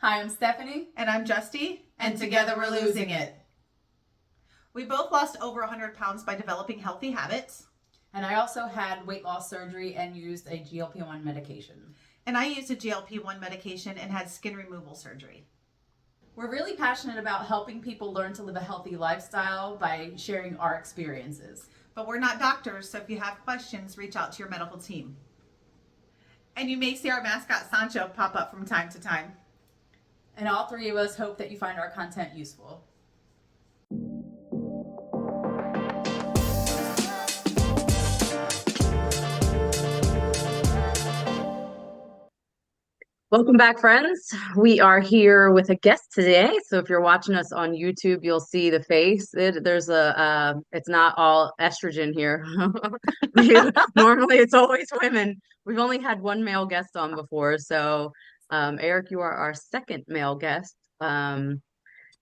Hi, I'm Stephanie. And I'm Justy. And together we're losing it. We both lost over 100 pounds by developing healthy habits. And I also had weight loss surgery and used a GLP-1 medication. And I used a GLP-1 medication and had skin removal surgery. We're really passionate about helping people learn to live a healthy lifestyle by sharing our experiences. But we're not doctors, so if you have questions, reach out to your medical team. And you may see our mascot Sancho pop up from time to time. And all three of us hope that you find our content useful. Welcome back, friends. We are here with a guest today. So if you're watching us on YouTube, you'll see the face. It's not all estrogen here. Normally it's always women. We've only had one male guest on before. So Eric, you are our second male guest. And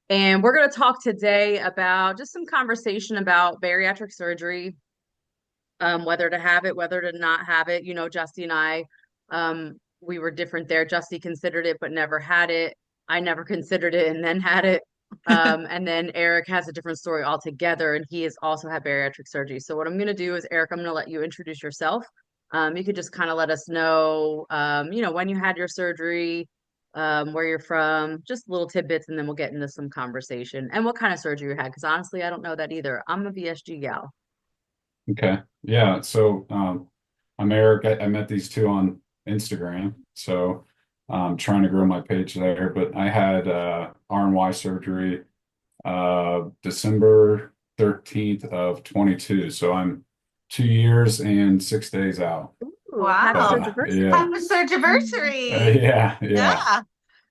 we're going to talk today about just some conversation about bariatric surgery, whether to have it, whether to not have it. You know, Justy and I, we were different there. Justy considered it but never had it. I never considered it and then had it. And then Eric has a different story altogether, and he has also had bariatric surgery. So what I'm going to do is, Eric, I'm going to let you introduce yourself. You could just kind of let us know, when you had your surgery, where you're from, just little tidbits, and then we'll get into some conversation and what kind of surgery you had. Because honestly, I don't know that either. I'm a VSG gal. Okay. Yeah. So I'm Eric. I met these two on Instagram. So I'm trying to grow my page there. But I had R&Y surgery December 13th of 22. So I'm 2 years and 6 days out. Wow. Yeah. Happy surgery. Yeah.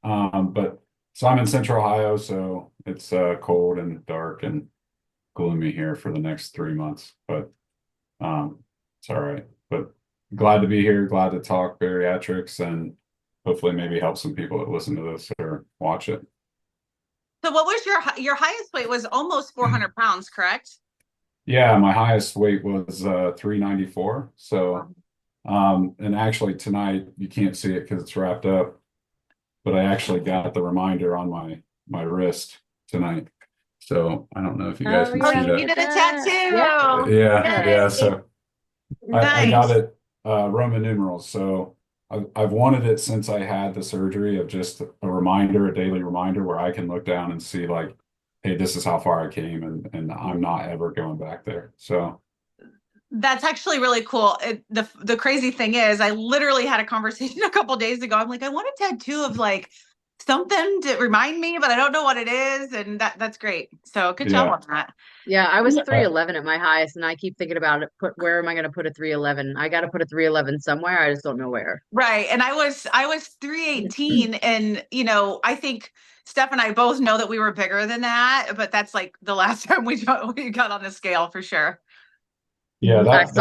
But so I'm in Central Ohio, so it's cold and dark and gloomy here for the next 3 months. But it's all right. But glad to be here, glad to talk bariatrics, and hopefully maybe help some people that listen to this or watch it. So what was your highest weight was almost 400 pounds, correct? Yeah, my highest weight was 394. So and actually tonight you can't see it because it's wrapped up, but I actually got the reminder on my wrist tonight. So I don't know if you guys can see that. You did a tattoo. Yeah. So Nice. I got it Roman numerals. So I've wanted it since I had the surgery, of just a reminder, a daily reminder where I can look down and see like, hey, this is how far I came, and I'm not ever going back there. So That's actually really cool. The crazy thing is, I literally had a conversation a couple days ago. I'm like, I want a tattoo of like something to remind me, but I don't know what it is, and that's great. So good job on that. Yeah, I was 311 at my highest, and I keep thinking about it. Where am I going to put a 311? I got to put a 311 somewhere. I just don't know where. Right, and I was 318, and I think Steph and I both know that we were bigger than that, but that's like the last time we got on the scale for sure. Yeah, that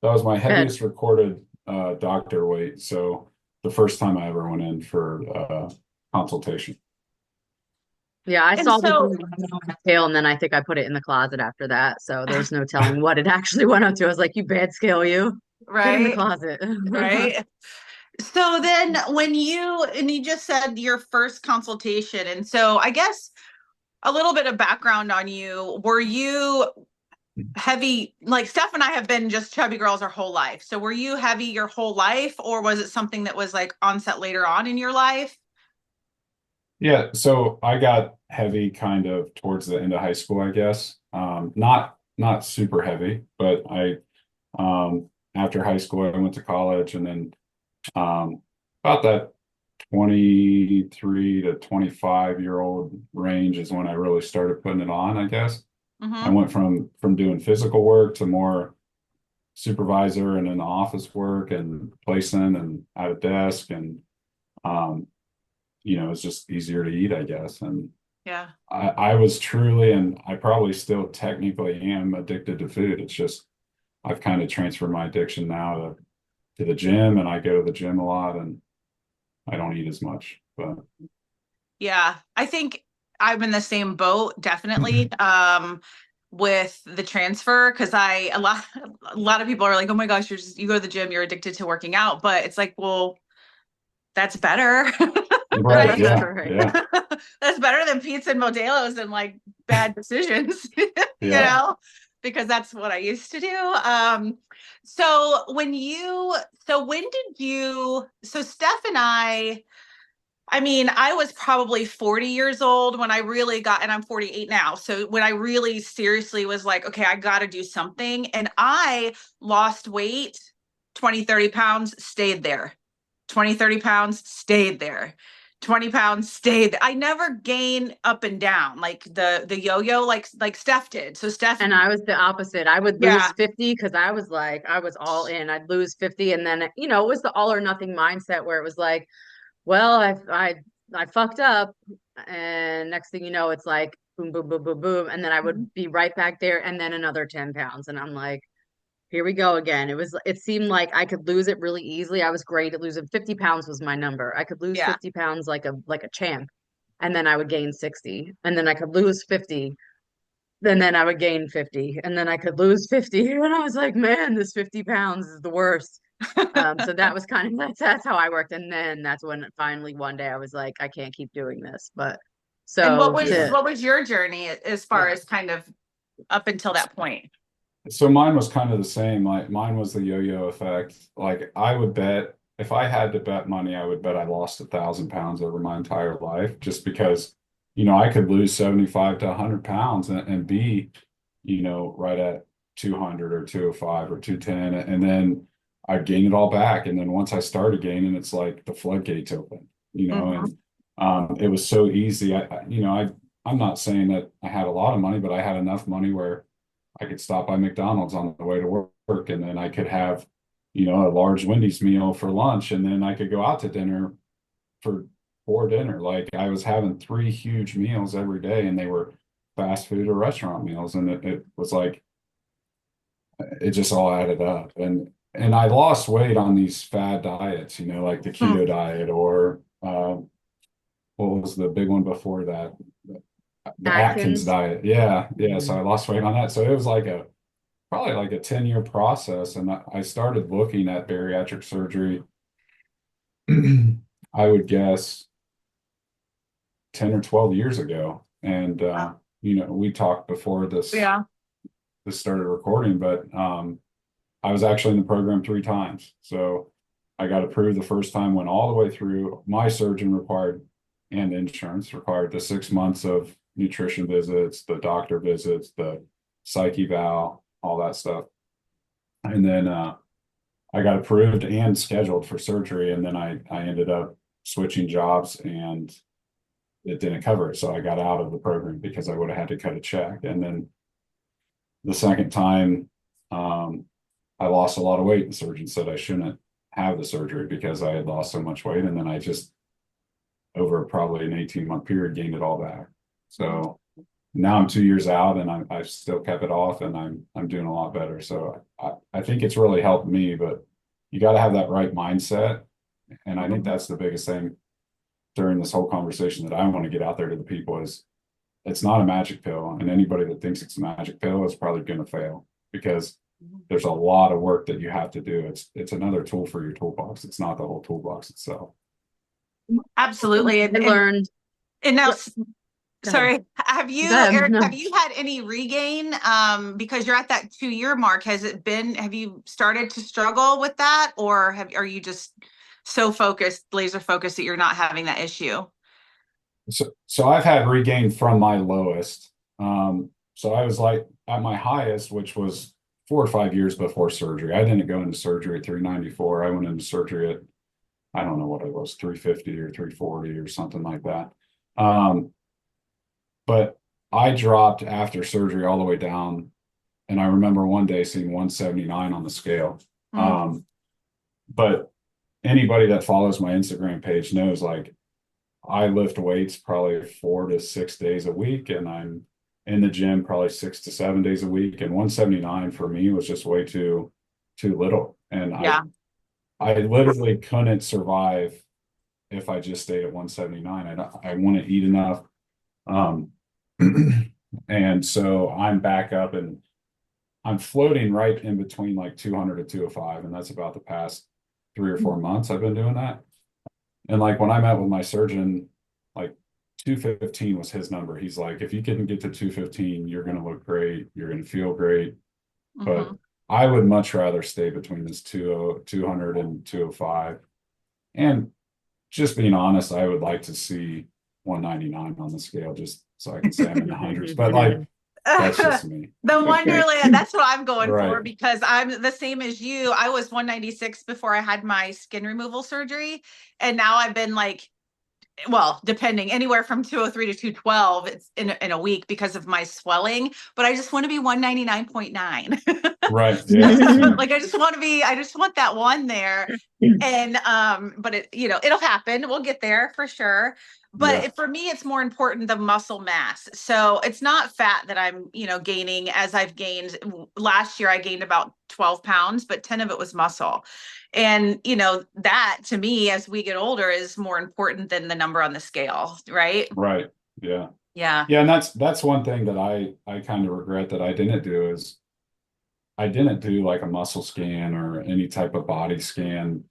was my heaviest Good. recorded doctor weight. So the first time I ever went in for consultation. Yeah, I And saw so- the tail, and then I think I put it in the closet after that. So there's no telling what it actually went up to. I was like, you bad scale, you. Get in the Right, closet. right. So then when you just said your first consultation, and so I guess a little bit of background on you. Were you heavy? Like Steph and I have been just chubby girls our whole life. So were you heavy your whole life, or was it something that was like onset later on in your life? Yeah, so I got heavy kind of towards the end of high school, I guess. Not super heavy, but I after high school I went to college, and then about that 23 to 25-year-old range is when I really started putting it on, I guess. I went from doing physical work to more supervisor and in the office work and placing and at a desk, and it's just easier to eat, I guess. And Yeah. I was truly, and I probably still technically am, addicted to food. It's just I've kind of transferred my addiction now to the gym, and I go to the gym a lot, and I don't eat as much. But Yeah, I think I'm in the same boat, definitely. With the transfer, because a lot of people are like, oh my gosh, you go to the gym, you're addicted to working out, but it's like, well, that's better. Right. Yeah. Right. Yeah. That's better than pizza and Modelo's and like bad decisions, you Yeah. know, because that's what I used to do. So when did you, so Steph and I mean, I was probably 40 years old when I really got, and I'm 48 now. So when I really seriously was like, okay, I got to do something. And I lost weight, 20, 30 pounds, stayed there. 20, 30 pounds, stayed there. 20 pounds, stayed there. I never gained up and down like the yo-yo like Steph did. So Steph, And I was the opposite. I would yeah, lose 50 because I was like, I was all in. I'd lose 50. And then, you know, it was the all or nothing mindset where it was like, well, I fucked up. And next thing you know, it's like boom, boom, boom, boom, boom. And then I would be right back there and then another 10 pounds. And I'm like, here we go again. It seemed like I could lose it really easily. I was great at losing. 50 pounds was my number. I could lose yeah. 50 pounds like a champ. And then I would gain 60. And then I could lose 50. And then I would gain 50. And then I could lose 50. And I was like, man, this 50 pounds is the worst. So that was kind of that's how I worked. And then that's when finally one day I was like, I can't keep doing this. But And so Yeah. what was your journey as far Yeah. as kind of up until that point? So mine was kind of the same. Like mine was the yo-yo effect. Like I would bet if I had to bet money, I would bet I lost 1,000 pounds over my entire life just because, I could lose 75 to 100 pounds and be, right at 200 or 205 or 210. And then I'd gain it all back. And then once I started gaining, it's like the floodgates open, Mhm. and it was so easy. I'm not saying that I had a lot of money, but I had enough money where I could stop by McDonald's on the way to work, and then I could have, a large Wendy's meal for lunch, and then I could go out to dinner for dinner. Like I was having 3 huge meals every day, and they were fast food or restaurant meals, and it was like it just all added up. And I lost weight on these fad diets, like the keto diet or what was the big one before that? The Atkins Atkins. diet. Yeah, yeah. So Mhm. I lost weight on that. So it was like probably like a 10-year process. And I started looking at bariatric surgery, I would guess 10 or 12 years ago. And, we talked before Yeah. this started recording, but I was actually in the program 3 times. So I got approved the first time, went all the way through. My surgeon required, and insurance required, the 6 months of nutrition visits, the doctor visits, the psych eval, all that stuff. And then I got approved and scheduled for surgery, and then I ended up switching jobs, and it didn't cover it. So I got out of the program because I would have had to cut a check. And then the second time, I lost a lot of weight. The surgeon said I shouldn't have the surgery because I had lost so much weight. And then I just, over probably an 18-month period, gained it all back. So now I'm 2 years out, and I've still kept it off, and I'm doing a lot better. So I think it's really helped me, but you got to have that right mindset. And I think that's the biggest thing during this whole conversation that I want to get out there to the people is it's not a magic pill. And anybody that thinks it's a magic pill is probably going to fail because there's a lot of work that you have to do. It's another tool for your toolbox. It's not the whole toolbox itself. Absolutely. I learned. And now, Go sorry, have you, Go ahead. Eric, No. have you had any regain? Because you're at that 2-year mark. Have you started to struggle with that, or are you just so focused, laser focused, that you're not having that issue? So I've had regain from my lowest. So I was like at my highest, which was 4 or 5 years before surgery. I didn't go into surgery at 394. I went into surgery at, I don't know what it was, 350 or 340 or something like that. But I dropped after surgery all the way down. And I remember one day seeing 179 on the scale. But anybody that follows my Instagram page knows, like, I lift weights probably 4 to 6 days a week, and I'm in the gym probably 6 to 7 days a week. And 179 for me was just way too little. And Yeah. I literally couldn't survive if I just stayed at 179. I want to eat enough. And so I'm back up, and I'm floating right in between like 200 to 205. And that's about the past 3 or 4 months I've been doing that. And like when I met with my surgeon, like 215 was his number. He's like, if you can get to 215, you're going to look great. You're going to feel great. But I would much rather stay between this 200 and 205. And just being honest, I would like to see 199 on the scale just so I can say I'm in the hundreds. But like, that's just me. The Wonderland, that's what I'm going for, Right. because I'm the same as you. I was 196 before I had my skin removal surgery. And now I've been like, well, depending, anywhere from 203 to 212 it's in a week because of my swelling, but I just want to be 199.9. Right. Yeah. Like I just want that one there. And but it, it'll happen. We'll get there for sure. But Yeah. for me, it's more important the muscle mass. So it's not fat that I'm, gaining as I've gained. Last year, I gained about 12 pounds, but 10 of it was muscle. And, that to me, as we get older, is more important than the number on the scale, right? Right. Yeah. Yeah. Yeah. And that's one thing that I kind of regret that I didn't do is I didn't do like a muscle scan or any type of body scan.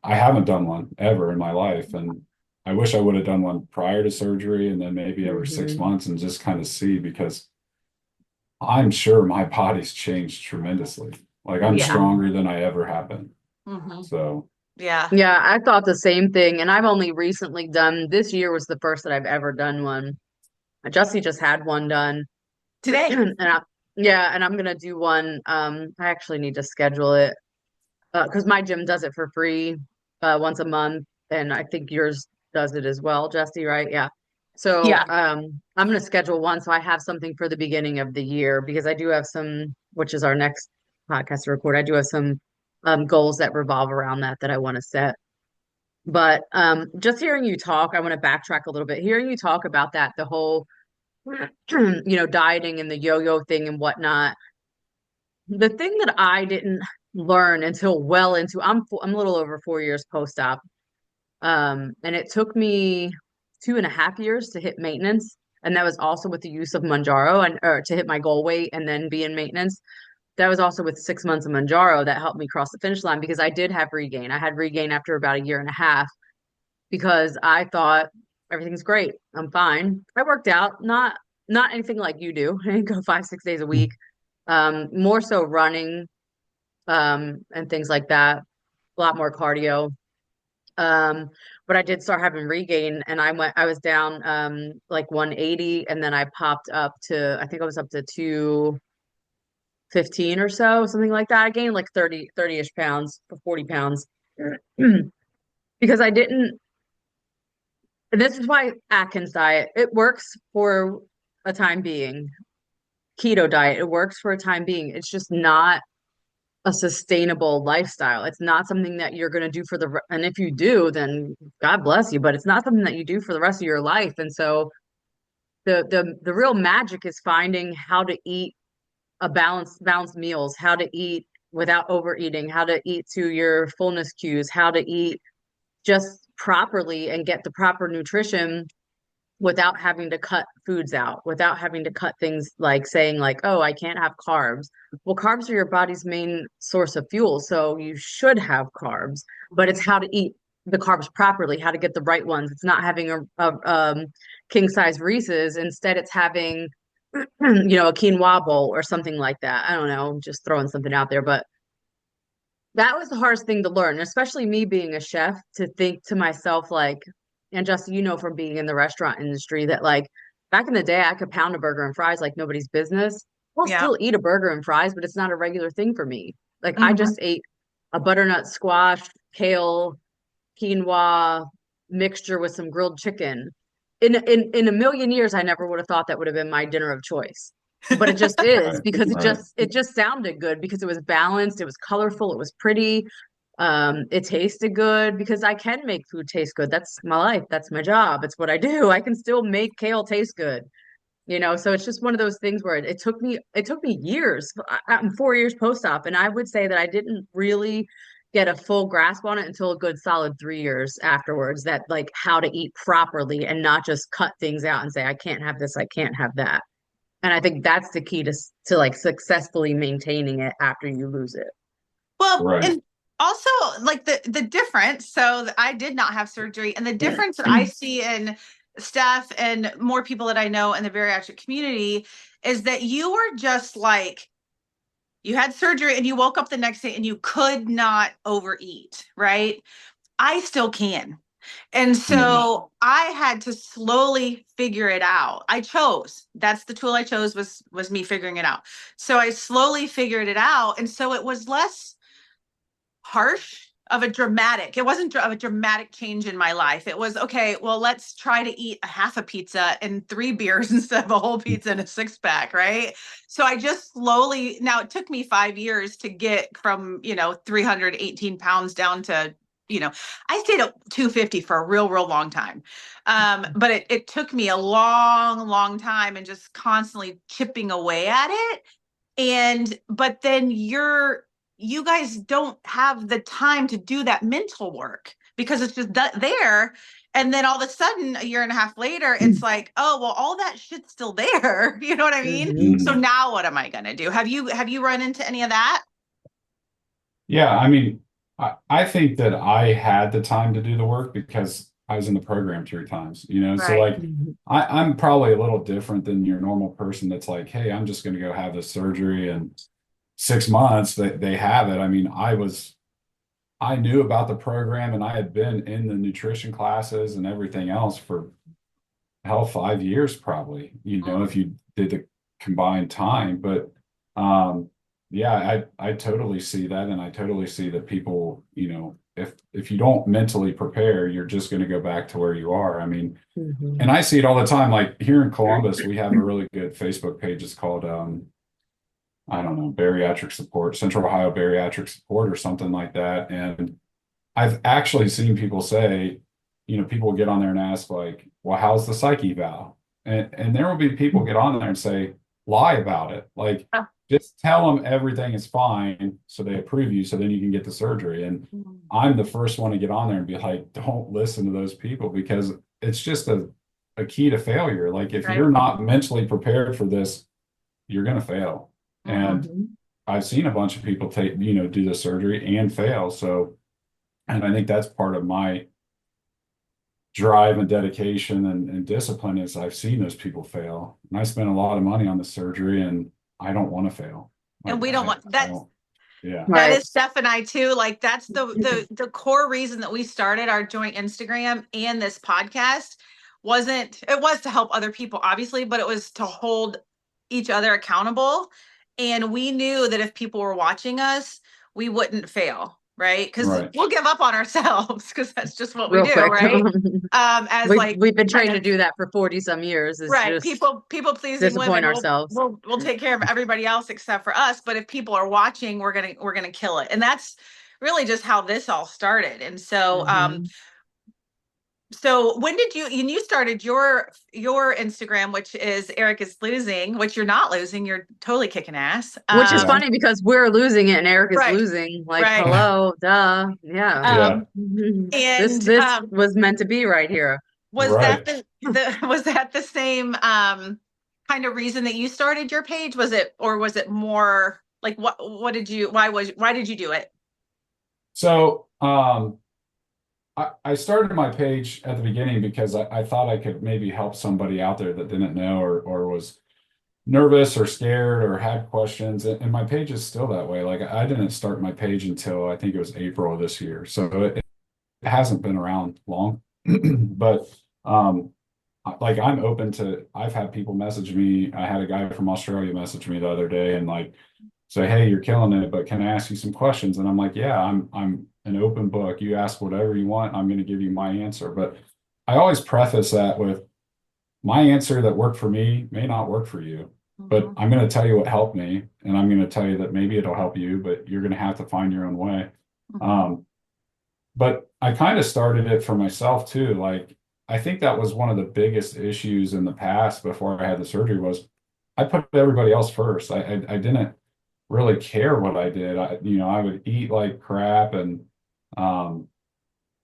I haven't done one ever in my life. And I wish I would have done one prior to surgery and then maybe every 6 months and just kind of see, because I'm sure my body's changed tremendously. Like I'm stronger than I ever have been. So Yeah. Yeah, I thought the same thing. And I've only recently done, this year was the first that I've ever done one. Justy just had one done Today. and I'm gonna do one. I actually need to schedule it because my gym does it for free once a month, and I think yours does it as well, Justy, right? Yeah. So Yeah. I'm gonna schedule one so I have something for the beginning of the year, because I do have some, which is our next podcast to record. I do have some goals that revolve around that I want to set. But just hearing you talk, I want to backtrack a little bit. Hearing you talk about that, the whole dieting and the yo-yo thing and whatnot. The thing that I didn't learn until well into, I'm a little over 4 years post-op. And it took me 2.5 years to hit maintenance. And that was also with the use of Manjaro or to hit my goal weight and then be in maintenance. That was also with 6 months of Manjaro that helped me cross the finish line, because I did have regain. I had regain after about a year and a half because I thought everything's great. I'm fine. I worked out, not anything like you do. I didn't go 5, 6 days a week. More so running, and things like that. A lot more cardio. But I did start having regain, and I was down like 180, and then I popped up to, I think I was up to 215 or so, something like that. I gained like 30-ish pounds, 40 pounds. Because I didn't, and this is why Atkins diet, it works for a time being. Keto diet, it works for a time being. It's just not a sustainable lifestyle. It's not something that you're going to do and if you do, then God bless you, but it's not something that you do for the rest of your life. And so the real magic is finding how to eat a balanced meals, how to eat without overeating, how to eat to your fullness cues, how to eat just properly and get the proper nutrition without having to cut foods out, without having to cut things like saying like, oh, I can't have carbs. Well, carbs are your body's main source of fuel, so you should have carbs, but it's how to eat the carbs properly, how to get the right ones. It's not having a king size Reese's. Instead, it's having, a quinoa bowl or something like that. I don't know, just throwing something out there, but that was the hardest thing to learn, especially me being a chef, to think to myself like, and Justin, from being in the restaurant industry, that like back in the day, I could pound a burger and fries like nobody's business. I'll still eat a burger and fries, but it's not a regular thing for me. Like I just ate a butternut squash, kale, quinoa mixture with some grilled chicken. In a million years, I never would have thought that would have been my dinner of choice. But it just is, Right, because right. it just sounded good, because it was balanced, it was colorful, it was pretty. It tasted good, because I can make food taste good. That's my life. That's my job. It's what I do. I can still make kale taste good. So it's just one of those things where it took me years. I'm 4 years post-op, and I would say that I didn't really get a full grasp on it until a good solid 3 years afterwards, that like how to eat properly and not just cut things out and say, I can't have this, I can't have that. And I think that's the key to like successfully maintaining it after you lose it. Well, Right. and also like the difference. So I did not have surgery, and the difference that I see in Steph and more people that I know in the bariatric community is that you were just like, you had surgery and you woke up the next day and you could not overeat, right? I still can. And so I had to slowly figure it out. That's the tool I chose, was me figuring it out. So I slowly figured it out. And so it was less harsh of a dramatic, it wasn't a dramatic change in my life. It was, okay, well, let's try to eat a half a pizza and 3 beers instead of a whole pizza and a 6-pack, right? So I just slowly, now it took me 5 years to get from, 318 pounds down to, I stayed at 250 for a real long time. But it took me a long time and just constantly chipping away at it. But then you guys don't have the time to do that mental work because it's just there. And then all of a sudden, a year and a half later, it's like, oh, well, all that shit's still there. You know what I mean? Mhm. So now what am I going to do? Have you run into any of that? Yeah, I mean, I think that I had the time to do the work because I was in the program 3 times, so Right. like I'm probably a little different than your normal person that's like, hey, I'm just going to go have this surgery and 6 months that they have it. I mean, I knew about the program and I had been in the nutrition classes and everything else for 5 years probably, if you did the combined time. But yeah, I totally see that, and I totally see that people, if you don't mentally prepare, you're just going to go back to where you are. I mean, Mhm. and I see it all the time. Like here in Columbus, we have a really good Facebook page. It's called I don't know, bariatric support, Central Ohio bariatric support or something like that. And I've actually seen people say, people get on there and ask like, well, how's the psych eval? And there will be people get on there and say, lie about it. Like, just tell them everything is fine so they approve you so then you can get the surgery. And I'm the first one to get on there and be like, don't listen to those people because it's just a key to failure. Like if you're not mentally prepared for this, you're going to fail. And Mhm. I've seen a bunch of people do the surgery and fail. So, and I think that's part of my drive and dedication and discipline is I've seen those people fail. And I spent a lot of money on the surgery and I don't want to fail. And we don't want that. Yeah. That Right. is Steph and I too. Like that's the core reason that we started our joint Instagram and this podcast. It was to help other people, obviously, but it was to hold each other accountable. And we knew that if people were watching us, we wouldn't fail, right? Because Right. we'll give up on ourselves because that's just what we Real do, quick. right? As We've been trained kind to do that for 40 some years. It's right, just people pleasing disappoint women. ourselves. We'll take care of everybody else except for us. But if people are watching, we're gonna kill it. And that's really just how this all started. And so Mhm. so when did you started your Instagram, which is Eric is losing, which you're not losing, you're totally kicking ass. Which is Yeah. funny because we're losing it and Eric is Right. losing. Like, Right. hello, duh. Yeah. Yeah. And This was meant to be right here. was Right. that was that the same kind of reason that you started your page? Was it more like why did you do it? So I started my page at the beginning because I thought I could maybe help somebody out there that didn't know or was nervous or scared or had questions. And my page is still that way. Like I didn't start my page until I think it was April of this year. So it hasn't been around long. But like I'm open to, I've had people message me. I had a guy from Australia message me the other day and like say, hey, you're killing it, but can I ask you some questions? And I'm like, yeah, I'm an open book. You ask whatever you want, I'm going to give you my answer. But I always preface that with my answer that worked for me may not work for you, but I'm going to tell you what helped me. And I'm going to tell you that maybe it'll help you, but you're going to have to find your own way. But I kind of started it for myself too. Like, I think that was one of the biggest issues in the past before I had the surgery was I put everybody else first. I didn't really care what I did. I would eat like crap and,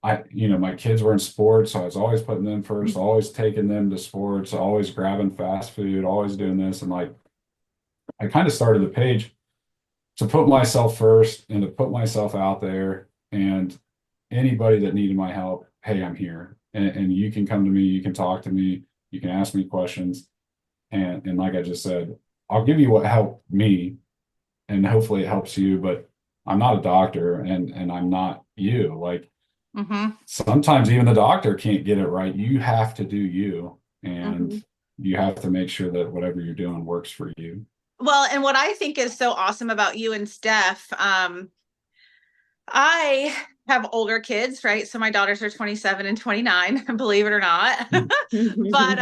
my kids were in sports, so I was always putting them first, always taking them to sports, always grabbing fast food, always doing this. And like, I kind of started the page to put myself first and to put myself out there, and anybody that needed my help, hey, I'm here, and you can come to me, you can talk to me, you can ask me questions, and like I just said, I'll give you what helped me, and hopefully it helps you, but I'm not a doctor, and I'm not you. Like, sometimes even the doctor can't get it right. You have to do you, and you have to make sure that whatever you're doing works for you. Well, and what I think is so awesome about you and Steph, I have older kids, right? So my daughters are 27 and 29, believe it or not. But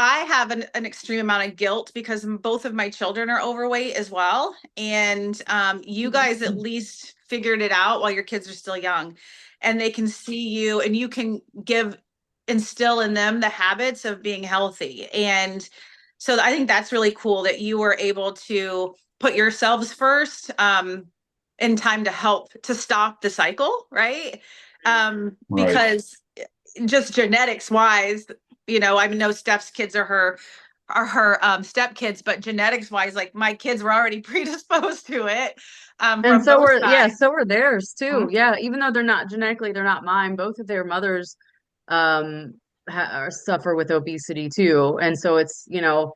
I have an extreme amount of guilt because both of my children are overweight as well. And you guys at least figured it out while your kids are still young, and they can see you, and you can instill in them the habits of being healthy. And so I think that's really cool that you were able to put yourselves first in time to help to stop the cycle, right? Because just genetics wise, you know, I know Steph's kids are her step kids, but genetics wise, like my kids were already predisposed to it. And so both were, yeah, sides. so were theirs too. Yeah, even though they're not genetically, they're not mine. Both of their mothers suffer with obesity too. And so it's, you know,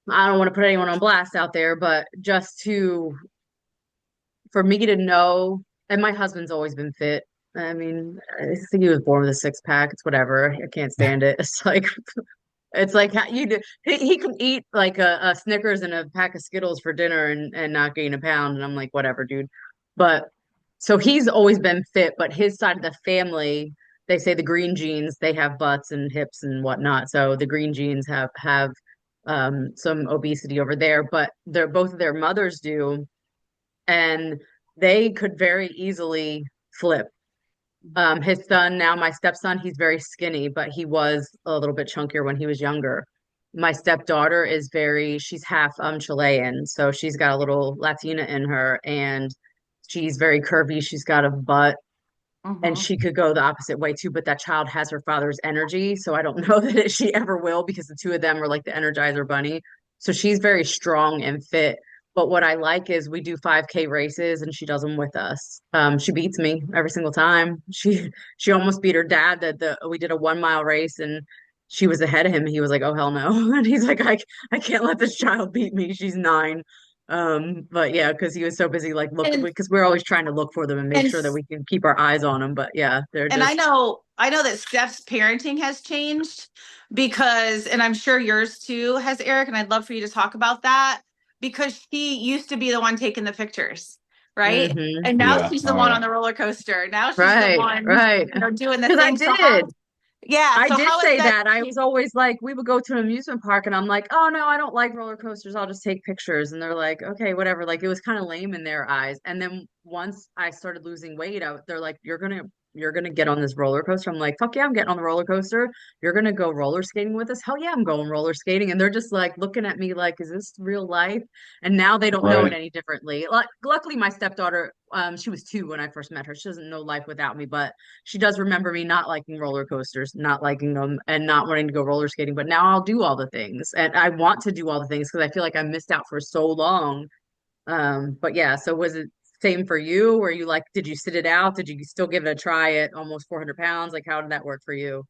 I don't want to put anyone on blast out there, but just for me to know, and my husband's always been fit. I mean, I think he was born with a six pack. It's whatever. I can't stand it. It's like he can eat like a Snickers and a pack of Skittles for dinner and not gain a pound. And I'm like, whatever, dude. But so he's always been fit, but his side of the family, they say the green genes, they have butts and hips and whatnot. So the green genes have some obesity over there, but both of their mothers do, and they could very easily flip. His son, now my stepson, he's very skinny, but he was a little bit chunkier when he was younger. My stepdaughter she's half Chilean, so she's got a little Latina in her, and she's very curvy. She's got a butt, and she could go the opposite way too, but that child has her father's energy, so I don't know that she ever will, because the two of them are like the Energizer Bunny. So she's very strong and fit. But what I like is we do 5K races and she does them with us. She beats me every single time. She almost beat her dad. That we did a 1 mile race and she was ahead of him. And he was like, "Oh hell no!" And he's like, I can't let this child beat me. She's 9." But yeah, because he was so busy like looking, because we're always trying to look for them and make sure that we can keep our eyes on them. But yeah, they're And just. I know that Steph's parenting has changed because, and I'm sure yours too has, Eric, and I'd love for you to talk about that, because she used to be the one taking the pictures, right? And now she's the one on the roller coaster. Now she's the one, Right. you know, doing the Because thing. I So did how say is that. I was always like, we would go to an amusement park and I'm like, "Oh no, I don't like roller coasters. I'll just take pictures." And they're like, "Okay, whatever." Like it was kind of lame in their eyes. And then once I started losing weight, they're like, "You're gonna get on this roller coaster." I'm like, "Fuck yeah, I'm getting on the roller coaster. You're gonna go roller skating with us?" "Hell yeah, I'm going roller skating." And they're just like looking at me like, "Is this real life?" And now they don't know it any differently. Like, luckily, my stepdaughter, she was 2 when I first met her. She doesn't know life without me, but she does remember me not liking roller coasters, not liking them, and not wanting to go roller skating. But now I'll do all the things, and I want to do all the things because I feel like I missed out for so long. But yeah, so was it same for you? Were you like, did you sit it out? Did you still give it a try at almost 400 pounds? Like, how did that work for you?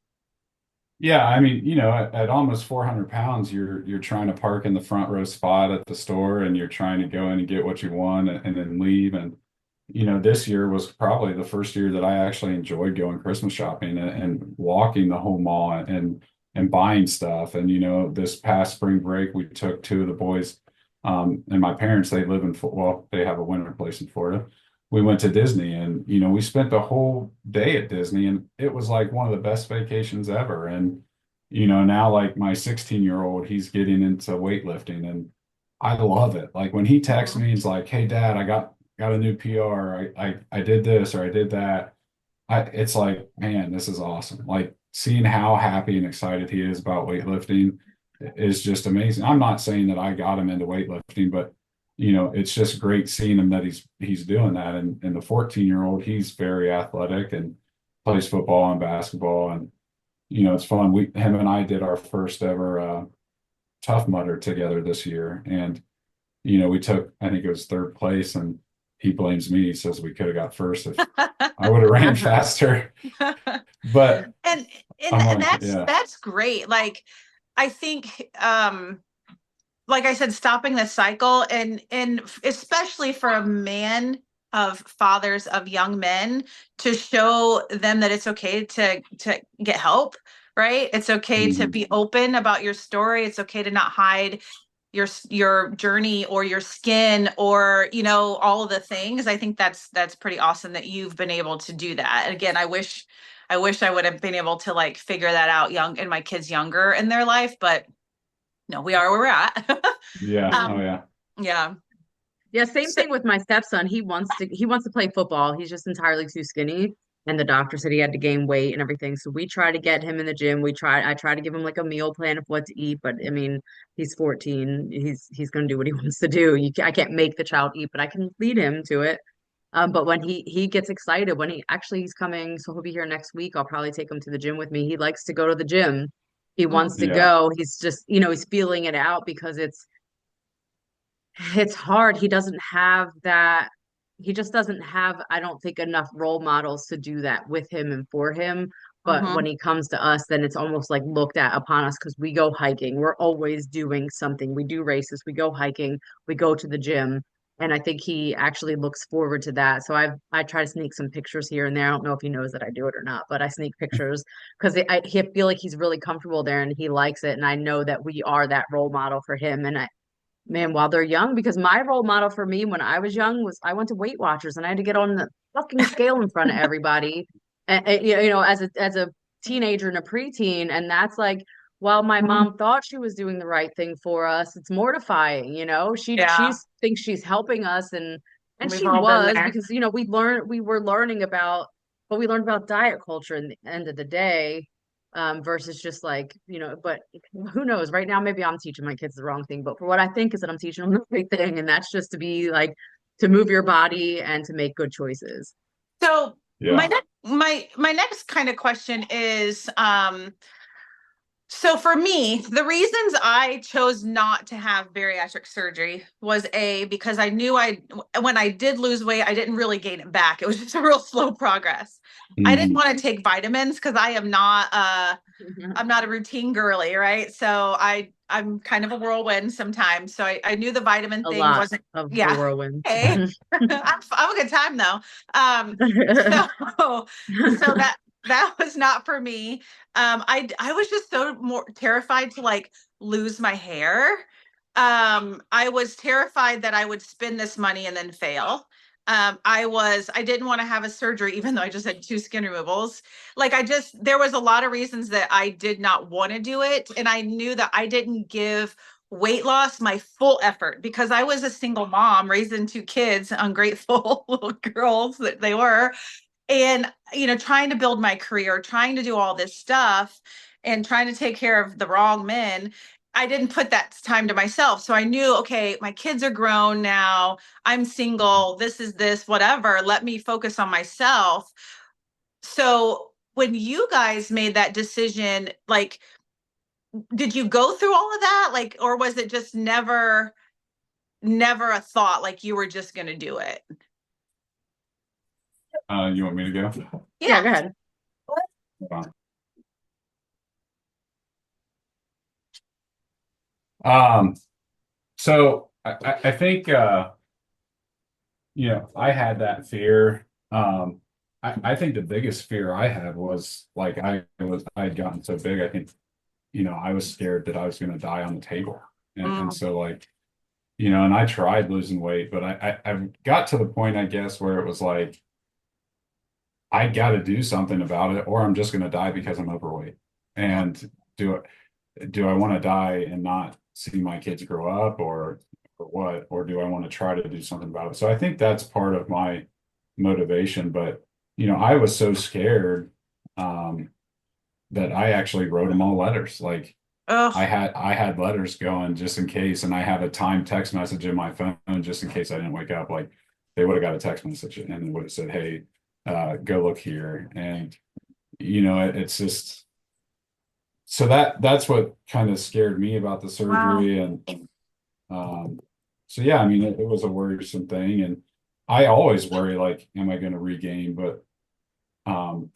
Yeah, I mean, at almost 400 pounds, you're trying to park in the front row spot at the store, and you're trying to go in and get what you want, and then leave. And this year was probably the first year that I actually enjoyed going Christmas shopping, and walking the whole mall, and buying stuff. And this past spring break, we took 2 of the boys, and my parents, they live in well, they have a winter place in Florida. We went to Disney, and we spent the whole day at Disney, and it was like one of the best vacations ever. And now, like, my 16-year-old, he's getting into weightlifting, and I love it. Like when he texts me, he's like, "Hey dad, I got a new PR. I did this or I did that." It's like, man, this is awesome. Like seeing how happy and excited he is about weightlifting is just amazing. I'm not saying that I got him into weightlifting, but it's just great seeing him that he's doing that. And the 14-year-old, he's very athletic and plays football and basketball. And it's fun. Him and I did our first ever Tough Mudder together this year. And we took, I think it was third place, and he blames me. He says we could have got first if I would have ran faster. But and I'm like, yeah. that's great. Like, I think like I said, stopping the cycle, and especially for a man of fathers of young men, to show them that it's okay to get help, right? It's okay to be open about your story. It's okay to not hide your journey or your skin, or all of the things. I think that's pretty awesome that you've been able to do that. And again, I wish I would have been able to like figure that out and my kids younger in their life, but no, we are where we're at. Yeah. Oh yeah. Yeah. Yeah, same thing with my stepson. He wants to play football. He's just entirely too skinny. And the doctor said he had to gain weight and everything. So we try to get him in the gym. I try to give him like a meal plan of what to eat, but I mean, he's 14. He's gonna do what he wants to do. I can't make the child eat, but I can lead him to it. But when he gets excited, when he's coming, so he'll be here next week. I'll probably take him to the gym with me. He likes to go to the gym. He wants to Yeah. go. He's just, he's feeling it out because it's hard. He doesn't have that. He just doesn't have, I don't think, enough role models to do that with him and for him. But when he comes to us, then it's almost like looked at upon us because we go hiking. We're always doing something. We do races, we go hiking, we go to the gym. And I think he actually looks forward to that. So I try to sneak some pictures here and there. I don't know if he knows that I do it or not, but I sneak pictures because I feel like he's really comfortable there and he likes it. And I know that we are that role model for him. And man, while they're young, because my role model for me when I was young was I went to Weight Watchers and I had to get on the fucking scale in front of everybody, and as a teenager and a preteen, and that's like, while my mom thought she was doing the right thing for us, it's mortifying. She thinks she's helping us, and We've she all been was, there. because we were learning about, but we learned about diet culture in the end of the day, versus just like, but who knows? Right now, maybe I'm teaching my kids the wrong thing, but for what I think is that I'm teaching them the right thing, and that's just to be like, to move your body and to make good choices. So Yeah. my next kind of question is, so for me, the reasons I chose not to have bariatric surgery was because I knew when I did lose weight, I didn't really gain it back. It was just a real slow progress. I didn't want to take vitamins because I'm not a routine girly, right? So I'm kind of a whirlwind sometimes. So I knew the vitamin thing wasn't of the whirlwind. Hey, I'm a good time though. So that was not for me. I was just so more terrified to like lose my hair. I was terrified that I would spend this money and then fail. I didn't want to have a surgery, even though I just had 2 skin removals. Like there was a lot of reasons that I did not want to do it. And I knew that I didn't give weight loss my full effort because I was a single mom raising 2 kids, ungrateful little girls that they were. And, trying to build my career, trying to do all this stuff and trying to take care of the wrong men. I didn't put that time to myself. So I knew, okay, my kids are grown now. I'm single. This is whatever. Let me focus on myself. So when you guys made that decision, like, did you go through all of that? Like, or was it just never a thought, like you were just going to do it? You want me to go? Yeah, go ahead. Hold on. So I think I had that fear. I think the biggest fear I had was like I'd gotten so big. I think I was scared that I was going to die on the table, and so like and I tried losing weight, but I got to the point, I guess, where it was like I got to do something about it, or I'm just going to die because I'm overweight. And do I want to die and not see my kids grow up, or what? Or do I want to try to do something about it? So I think that's part of my motivation. But I was so scared that I actually wrote them all letters. Like I had letters going just in case, and I had a timed text message in my phone just in case I didn't wake up. Like they would have got a text message and it would have said, "Hey, go look here." And it's just, so that's what kind of scared me about the surgery. Wow. And so yeah, I mean, it was a worrisome thing, and I always worry, like, am I going to regain? But um,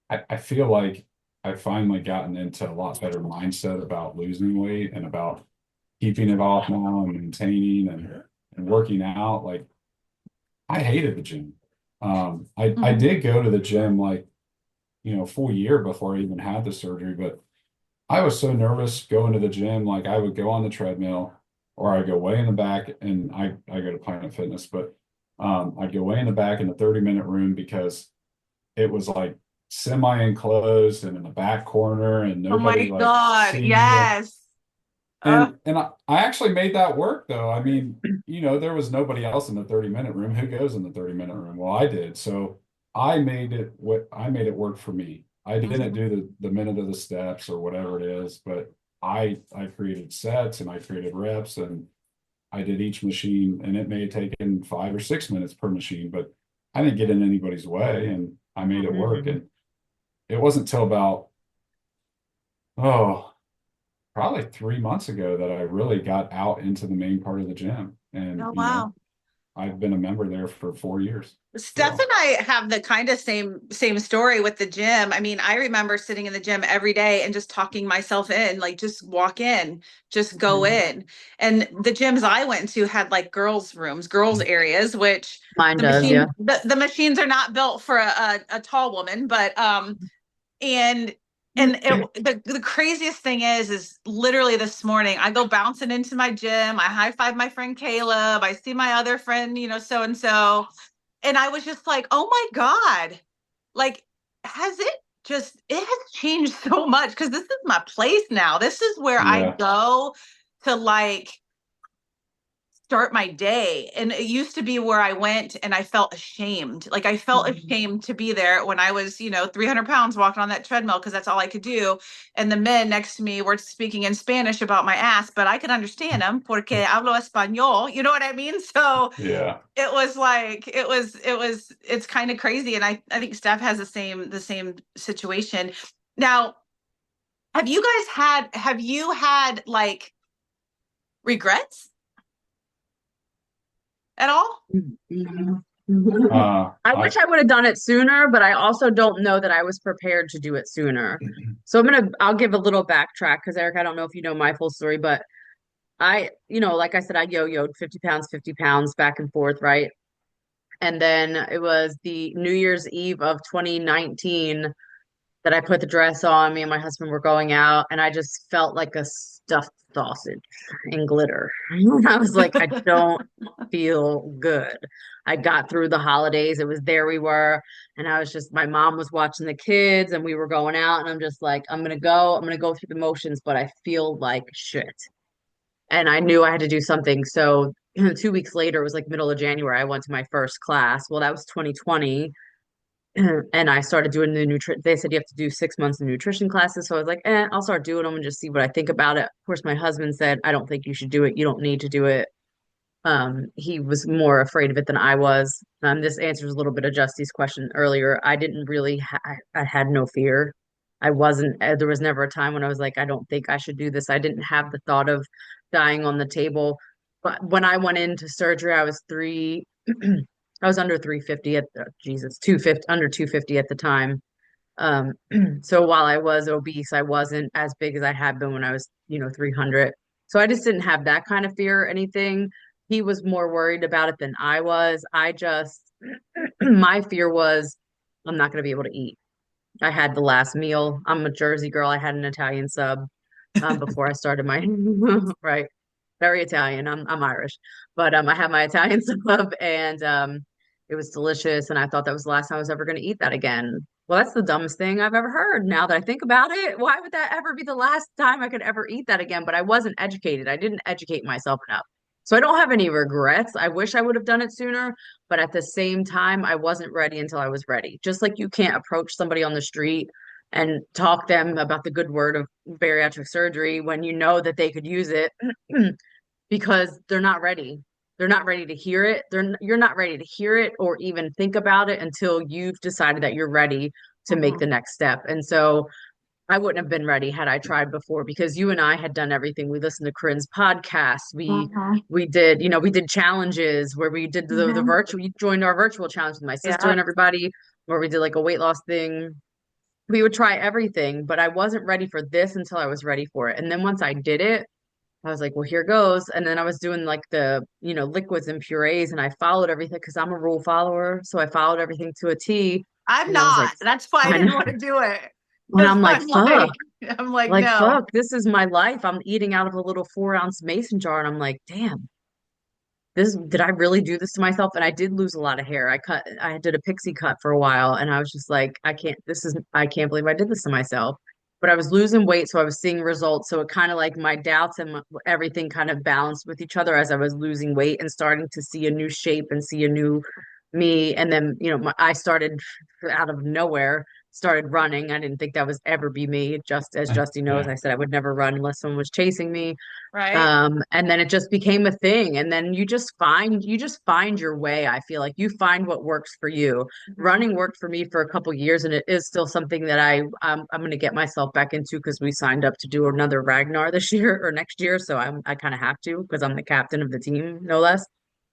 I feel like I finally gotten into a lot better mindset about losing weight and about keeping it off now and maintaining and working out. Like, I hated the gym. I Mhm. did go to the gym like, full year before I even had the surgery, but I was so nervous going to the gym. Like, I would go on the treadmill or I'd go way in the back, and I go to Planet Fitness, but I'd go way in the back in the 30-minute room because it was like semi-enclosed and in the back corner and Oh my nobody like God. see you. Yes. Uh, And I actually made that work though. I mean, there was nobody else in the 30-minute room. Who goes in the 30-minute room? Well, I did. So I made it work for me. I didn't mhm. do the minute of the steps or whatever it is, but I created sets and I created reps and I did each machine, and it may have taken 5 or 6 minutes per machine, but I didn't get in anybody's way and I made it work. Mhm. And it wasn't till about, oh, probably 3 months ago that I really got out into the main part of the gym. And, Oh, wow. I've been a member there for 4 years. Steph So, and I have the kind of same story with the gym. I mean, I remember sitting in the gym every day and just talking myself in, like just walk in, just go Mhm. in. And the gyms I went to had like girls' rooms, girls' areas, which Mine does, yeah. the machines are not built for a tall woman, but and the craziest thing is literally this morning I go bouncing into my gym, I high five my friend Caleb, I see my other friend, so and so, and I was just like, oh my God, like, it has changed so much because this is my place now. This is where I yeah. go to like start my day. And it used to be where I went and I felt ashamed. Like I felt Mhm. ashamed to be there when I was, 300 pounds walking on that treadmill because that's all I could do. And the men next to me were speaking in Spanish about my ass, but I could understand them porque hablo español. You know what I mean? So Yeah. it was like it's kind of crazy. And I think Steph has the same situation. Now, have you had like regrets at all? Mhm. Mhm. Uh, I I, wish I would have done it sooner, but I also don't know that I was prepared to do it sooner. So I'll give a little backtrack because Eric, I don't know if you know my full story, but like I said, I yo-yoed 50 pounds back and forth, right? And then it was the New Year's Eve of 2019 that I put the dress on. Me and my husband were going out, and I just felt like a stuffed sausage in glitter. I was like, I don't feel good. I got through the holidays. It was there we were, and my mom was watching the kids, and we were going out, and I'm just like, I'm gonna go through the motions, but I feel like shit. And I knew I had to do something. So 2 weeks later, it was like middle of January, I went to my first class. Well, that was 2020. And I started doing the nutrition. They said you have to do 6 months of nutrition classes. So I was like, I'll start doing them and just see what I think about it. Of course, my husband said, I don't think you should do it. You don't need to do it. He was more afraid of it than I was. This answers a little bit of Justy's question earlier. I didn't really, I had no fear. I wasn't, there was never a time when I was like, I don't think I should do this. I didn't have the thought of dying on the table. But when I went into surgery, I was I was under 350 Jesus, 250, under 250 at the time. Um, so while I was obese, I wasn't as big as I had been when I was, 300. So I just didn't have that kind of fear or anything. He was more worried about it than I was. My fear was I'm not going to be able to eat. I had the last meal. I'm a Jersey girl. I had an Italian sub before I started my right, very Italian. I'm Irish, but I had my Italian sub, and it was delicious. And I thought that was the last time I was ever going to eat that again. Well, that's the dumbest thing I've ever heard. Now that I think about it, why would that ever be the last time I could ever eat that again? But I wasn't educated. I didn't educate myself enough. So I don't have any regrets. I wish I would have done it sooner, but at the same time, I wasn't ready until I was ready. Just like you can't approach somebody on the street and talk them about the good word of bariatric surgery when you know that they could use it because they're not ready. They're not ready to hear it. You're not ready to hear it or even think about it until you've decided that you're ready to make the Mhm. next step. And so I wouldn't have been ready had I tried before because you and I had done everything. We listened to Corinne's podcast. We did, we did challenges where we did the virtual. You joined our virtual challenge with my sister Yeah. and everybody, where we did like a weight loss thing. We would try everything, but I wasn't ready for this until I was ready for it. And then once I did it, I was like, well, here goes. And then I was doing like the, liquids and purees, and I followed everything because I'm a rule follower. So I followed everything to a T. I'm And I was like, not. That's why I I didn't know. want to do it. And I'm like, I'm fuck. I'm like, Like, no. fuck, this is my life. I'm eating out of a little 4-ounce mason jar. And I'm like, damn, did I really do this to myself? And I did lose a lot of hair. I did a pixie cut for a while. And I was just like, I can't believe I did this to myself. But I was losing weight. So I was seeing results. So it kind of like my doubts and everything kind of balanced with each other as I was losing weight and starting to see a new shape and see a new me. And then, I started out of nowhere started running. I didn't think that was ever be me. Just as Justy knows, Yeah. I said I would never run unless someone was chasing me. Right. And then it just became a thing. And then you just find your way. I feel like you find what works for you. Running worked for me for a couple years, and it is still something that I'm going to get myself back into because we signed up to do another Ragnar this year or next year. So I kind of have to because I'm the captain of the team, no less.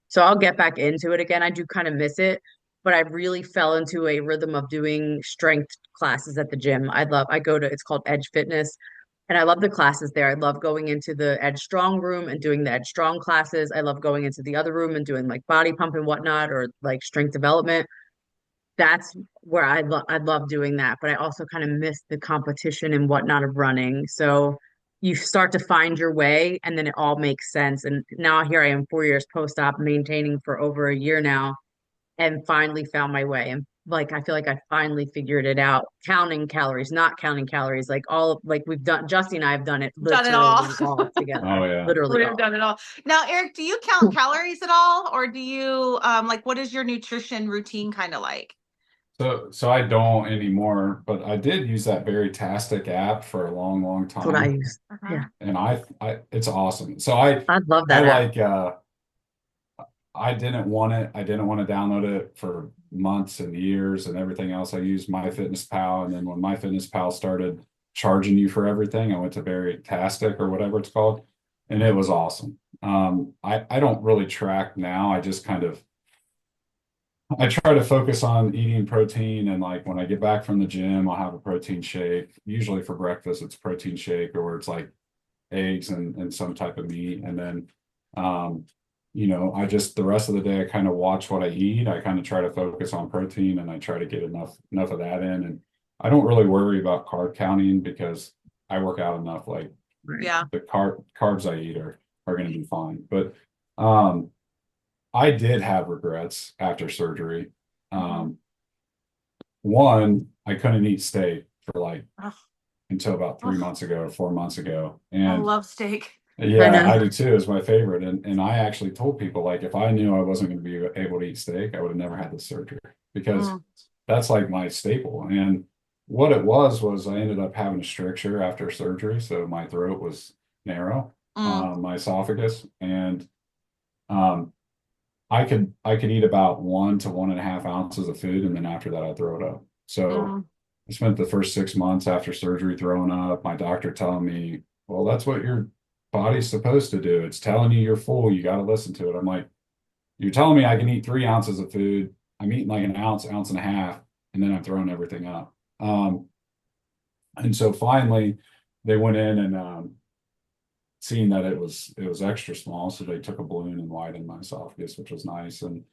So I'll get back into it again. I do kind of miss it, but I really fell into a rhythm of doing strength classes at the gym. It's called Edge Fitness, and I love the classes there. I love going into the Edge Strong room and doing the Edge Strong classes. I love going into the other room and doing like body pump and whatnot or like strength development. That's where I love doing that, but I also kind of miss the competition and whatnot of running. So you start to find your way and then it all makes sense. And now here I am 4 years post-op maintaining for over a year now and finally found my way. And like I feel like I finally figured it out. Counting calories, not counting calories, like we've done Justy and I have done it Done it all. literally all together. Oh yeah. Literally We've all. done it all. Now, Eric, do you count calories at all? Or do you like what is your nutrition routine kind of like? So I don't anymore, but I did use that Bariatric app for a long, long That's what I time. use. Yeah. And I it's awesome. So I I love I that app. like I didn't want it. I didn't want to download it for months and years and everything else. I used MyFitnessPal, and then when MyFitnessPal started charging you for everything, I went to Bariatric or whatever it's called, and it was awesome. I don't really track now. I try to focus on eating protein, and like when I get back from the gym, I'll have a protein shake. Usually for breakfast, it's protein shake or it's like eggs and some type of meat. And then I just the rest of the day I kind of watch what I eat. I kind of try to focus on protein and I try to get enough of that in. And I don't really worry about carb counting because I work out enough. Like Yeah. the carbs I eat are going to be fine. But I did have regrets after surgery. One, I couldn't eat steak for like until about 3 months ago or 4 months ago. I And love steak. yeah, I do too. It's my favorite. And I actually told people like if I knew I wasn't going to be able to eat steak, I would have never had the surgery because that's like my staple. And what it was I ended up having a stricture after surgery. So my throat was narrow, my esophagus, and I could eat about 1 to 1.5 ounces of food, and then after that I throw it up. So I spent the first 6 months after surgery throwing up. My doctor telling me, well, that's what your body's supposed to do. It's telling you you're full. You got to listen to it. I'm like, you're telling me I can eat 3 ounces of food. I'm eating like an ounce and a half, and then I'm throwing everything up. And so finally they went in and seeing that it was extra small, so they took a balloon and widened my esophagus, which was nice. And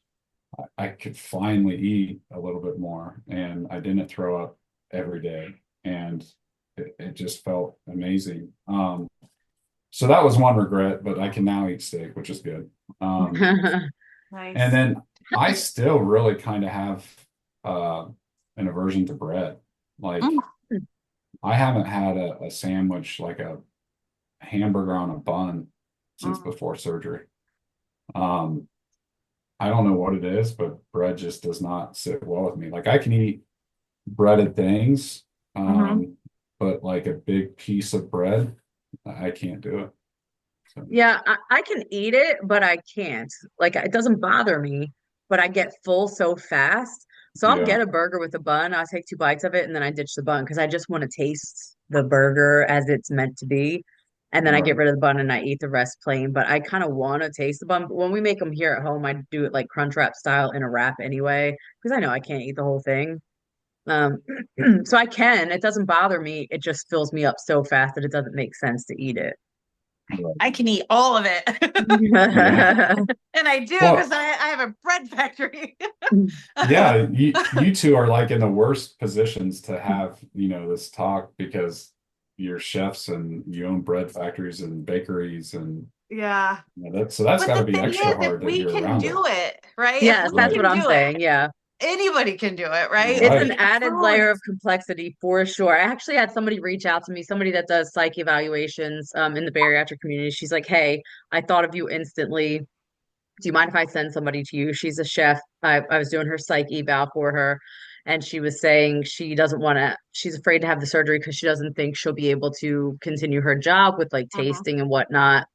I could finally eat a little bit more, and I didn't throw up every day, and it just felt amazing. So that was one regret, but I can now eat steak, which is good. Nice. And then I still really kind of have an aversion to bread. Like I haven't had a sandwich, like a hamburger on a bun, since before surgery. I don't know what it is, but bread just does not sit well with me. Like I can eat breaded things, but like a big piece of bread, I can't do it. So. Yeah, I can eat it, but I can't. Like it doesn't bother me, but I get full so fast. So I'll Yeah. get a burger with a bun. I'll take 2 bites of it and then I ditch the bun because I just want to taste the burger as it's meant to be. And then I get Right. rid of the bun and I eat the rest plain. But I kind of want to taste the bun. But when we make them here at home, I do it like Crunchwrap style in a wrap anyway, because I know I can't eat the whole thing. Um, so I can. It doesn't bother me. It just fills me up so fast that it doesn't make sense to eat it. I can eat all of it. Yeah. And I do Well, because I have a bread factory. yeah, you two are like in the worst positions to have, this talk because you're chefs and you own bread factories and bakeries and Yeah. that's But got to the be thing extra is, if hard that we you're can around do it, right? Yes, If we that's Right. what can I'm do saying. it, Yeah. anybody can do it, right? It's Right. an added layer of complexity for sure. I actually had somebody reach out to me, somebody that does psych evaluations in the bariatric community. She's like, "Hey, I thought of you instantly. Do you mind if I send somebody to you?" She's a chef. I was doing her psych eval for her, and she was saying she doesn't want to, she's afraid to have the surgery because she doesn't think she'll be able to continue her job with like Mhm. tasting and whatnot.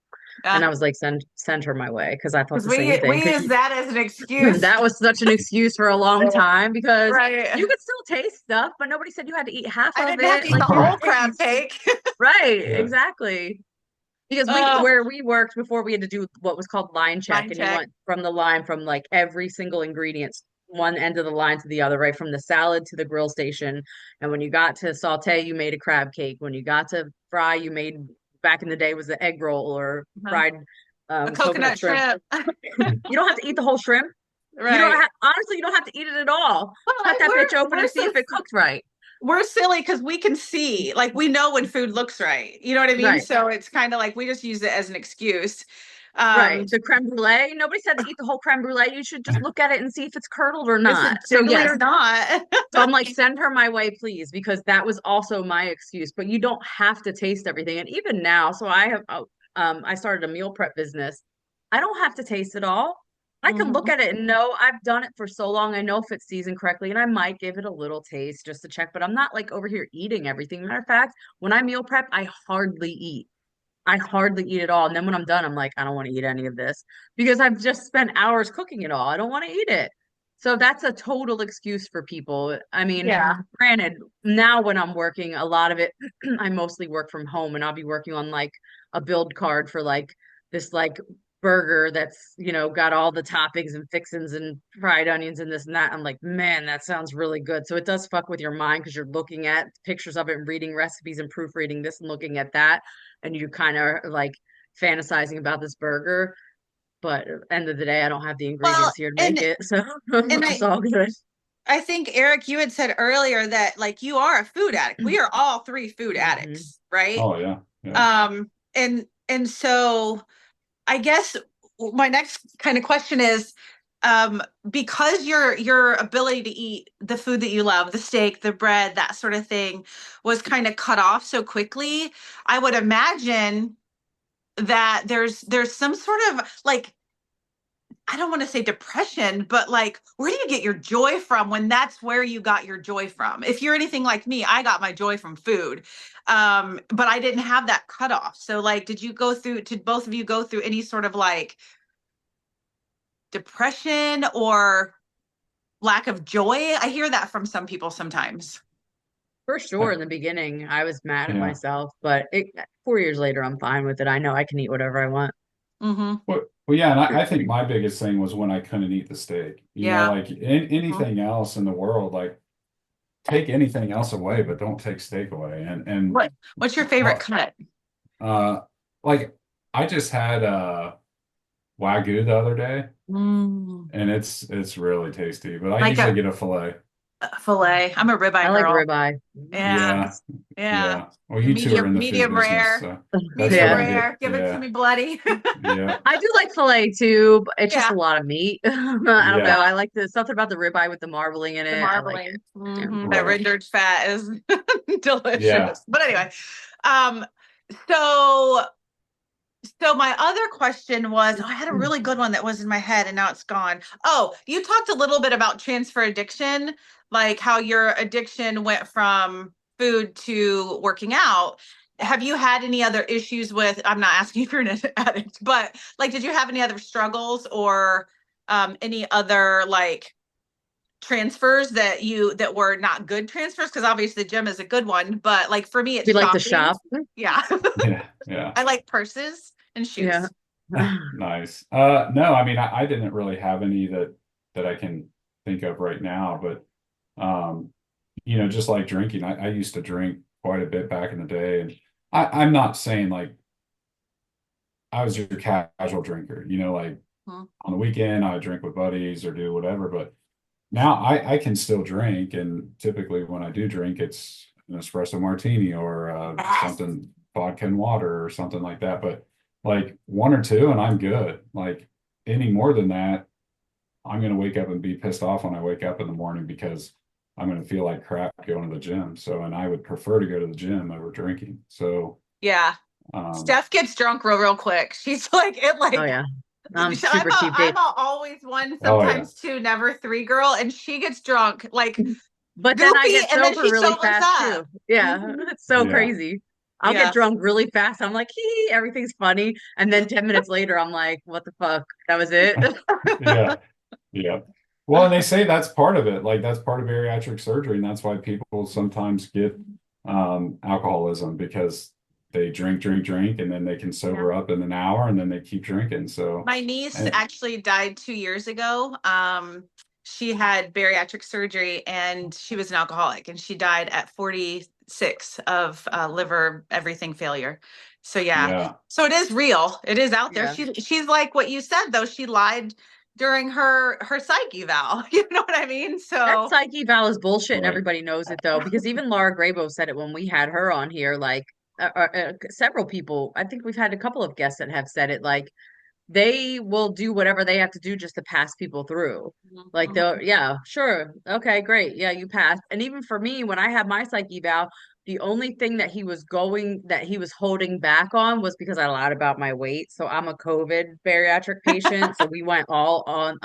And I Yeah. was like, send her my way because I thought Because the same thing. we use that as an excuse. That was such an excuse for a long time because Right. you could still taste stuff, but nobody said you had to eat half I of didn't have it. to eat Like the you whole could crab taste. cake. Right, Yeah. exactly. Because Uh, where we worked before, we had to do what was called line check, Line and you check. went from the line from like every single ingredient, one end of the line to the other, right from the salad to the grill station. And when you got to saute, you made a crab cake. When you got to fry, you made, back in the day was the egg roll or Uh-huh. fried A coconut coconut shrimp. shrimp. You don't have to eat the whole shrimp. You don't Right. have, honestly, you don't have to eat it at all. Well, Cut that bitch open we're and see so if it cooked right. we're silly because we can see, like, we know when food looks right. You know what I mean? Right. So it's kind of like we just use it as an excuse. Right. The creme brulee. Nobody said to eat the whole creme brulee. You should just look at it and see if it's curdled or Is not. it So jiggly yes. or not? So I'm like, send her my way, please, because that was also my excuse. But you don't have to taste everything. And even now, so I have I started a meal prep business. I don't have to taste it all. I can look Mhm. at it and know I've done it for so long. I know if it's seasoned correctly, and I might give it a little taste just to check, but I'm not like over here eating everything. Matter of fact, when I meal prep, I hardly eat. I hardly eat it all. And then when I'm done, I'm like, I don't want to eat any of this because I've just spent hours cooking it all. I don't want to eat it. So that's a total excuse for people. I mean, Yeah. granted, now when I'm working, a lot of it, I mostly work from home and I'll be working on like a build card for like this like burger that's, got all the toppings and fixins and fried onions and this and that. I'm like, man, that sounds really good. So it does fuck with your mind because you're looking at pictures of it and reading recipes and proofreading this and looking at that and you kind of like fantasizing about this burger. But at the end of the day, I don't have the Well, ingredients here to make and it, so and it's all good. I think Eric, you had said earlier that like you are a food addict. We are all three food Mhm. addicts, right? Oh yeah. Yeah. And so I guess my next kind of question is, because your ability to eat the food that you love, the steak, the bread, that sort of thing, was kind of cut off so quickly, I would imagine that there's some sort of like, I don't want to say depression, but like, where do you get your joy from when that's where you got your joy from? If you're anything like me, I got my joy from food. But I didn't have that cutoff. So like, did both of you go through any sort of like depression or lack of joy? I hear that from some people sometimes. For sure, in the beginning, I was mad at Yeah. myself, but 4 years later, I'm fine with it. I know I can eat whatever I want. Mm-hmm. Well, yeah, and I think my biggest thing was when I couldn't eat the steak. Yeah. Like anything else in the world, like take anything else away, but don't take steak away. And What's your favorite well, cut? like I just had Wagyu the other day, Mm. and it's really tasty. But I Like usually a get a fillet. Filet. I'm a ribeye I like girl. ribeye. Yeah. Yeah. Well, you two are in the food Medium business, rare. so that's Medium what I rare. get. Give it to Yeah. me, bloody. Yeah. I do like filet too, but it's just Yeah. a lot of meat. I don't know. Yeah. I like something about the ribeye with the marbling in The it. I like marbling. it. Mhm. That Right. rendered fat is delicious. Yeah. But anyway, um, so my other question was, I had a really good one that was in my head and now it's gone. Oh, you talked a little bit about transfer addiction, like how your addiction went from food to working out. Have you had any other issues with, I'm not asking if you're an addict, but like, did you have any other struggles or any other like transfers that were not good transfers, because obviously the gym is a good one, but like for me it's We like to shopping. shop. Yeah. Yeah. I like purses and shoes. Yeah. Nice. No, I mean, I didn't really have any that I can think of right now, but just like drinking, I used to drink quite a bit back in the day, and I'm not saying like I was your casual drinker, like Mhm. on the weekend I drink with buddies or do whatever, but now I can still drink, and typically when I do drink, it's an espresso martini or something vodka and water or something like that. But like one or two, and I'm good. Like any more than that, I'm gonna wake up and be pissed off when I wake up in the morning because I'm gonna feel like crap going to the gym. So, and I would prefer to go to the gym over drinking. So, Yeah. Steph gets drunk real quick. She's like, Oh yeah. I'm Super cheap I'm dates. always one, Oh, yeah. sometimes two, never three girl, and she gets drunk like But then I goofy, get and then sober she really sobers fast up. too. Yeah, Mhm. it's so Yeah. crazy. I'll Yeah. get drunk really fast. I'm like, hee, everything's funny. And then 10 minutes later, I'm like, what the fuck? That was it? Yeah. Yeah. Well, and they say that's part of it. Like that's part of bariatric surgery, and that's why people sometimes get alcoholism, because they drink, and then they can sober up in an hour, and then they keep drinking. So My niece and- actually died 2 years ago. She had bariatric surgery and she was an alcoholic, and she died at 46 of liver everything failure. So yeah. so it is real. It is out there. Yeah. She's like what you said though. She lied during her psych eval. You know what I mean? That So psych eval is bullshit, and Right. everybody knows it though, because even Laura Grabo said it when we had her on here. Like several people, I think we've had a couple of guests that have said it. Like they will do whatever they have to do just to pass people through. Like they'll, yeah, sure, okay, great, yeah, you passed. And even for me, when I had my psych eval, the only thing that he was holding back on was because I lied about my weight. So I'm a COVID bariatric patient, so we went all on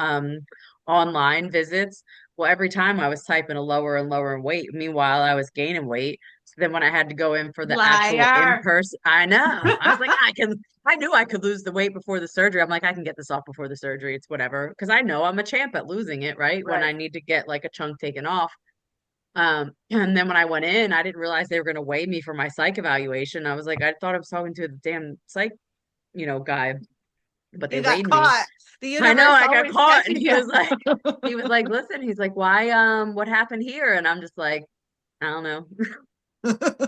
online visits. Well, every time I was typing a lower and lower weight. Meanwhile, I was gaining weight. So then when I had to go in for the actual Liar. in-person, I know. I was like, I knew I could lose the weight before the surgery. I'm like, I can get this off before the surgery. It's whatever. Because I know I'm a champ at losing it, right? When I Right. need to get like a chunk taken off. And then when I went in, I didn't realize they were going to weigh me for my psych evaluation. I was like, I thought I was talking to the damn psych, guy, but they You got weighed me. caught. The I know, universe I got always caught, catches and you. he was like, listen, he's like, why, what happened here? And I'm just like, I don't know.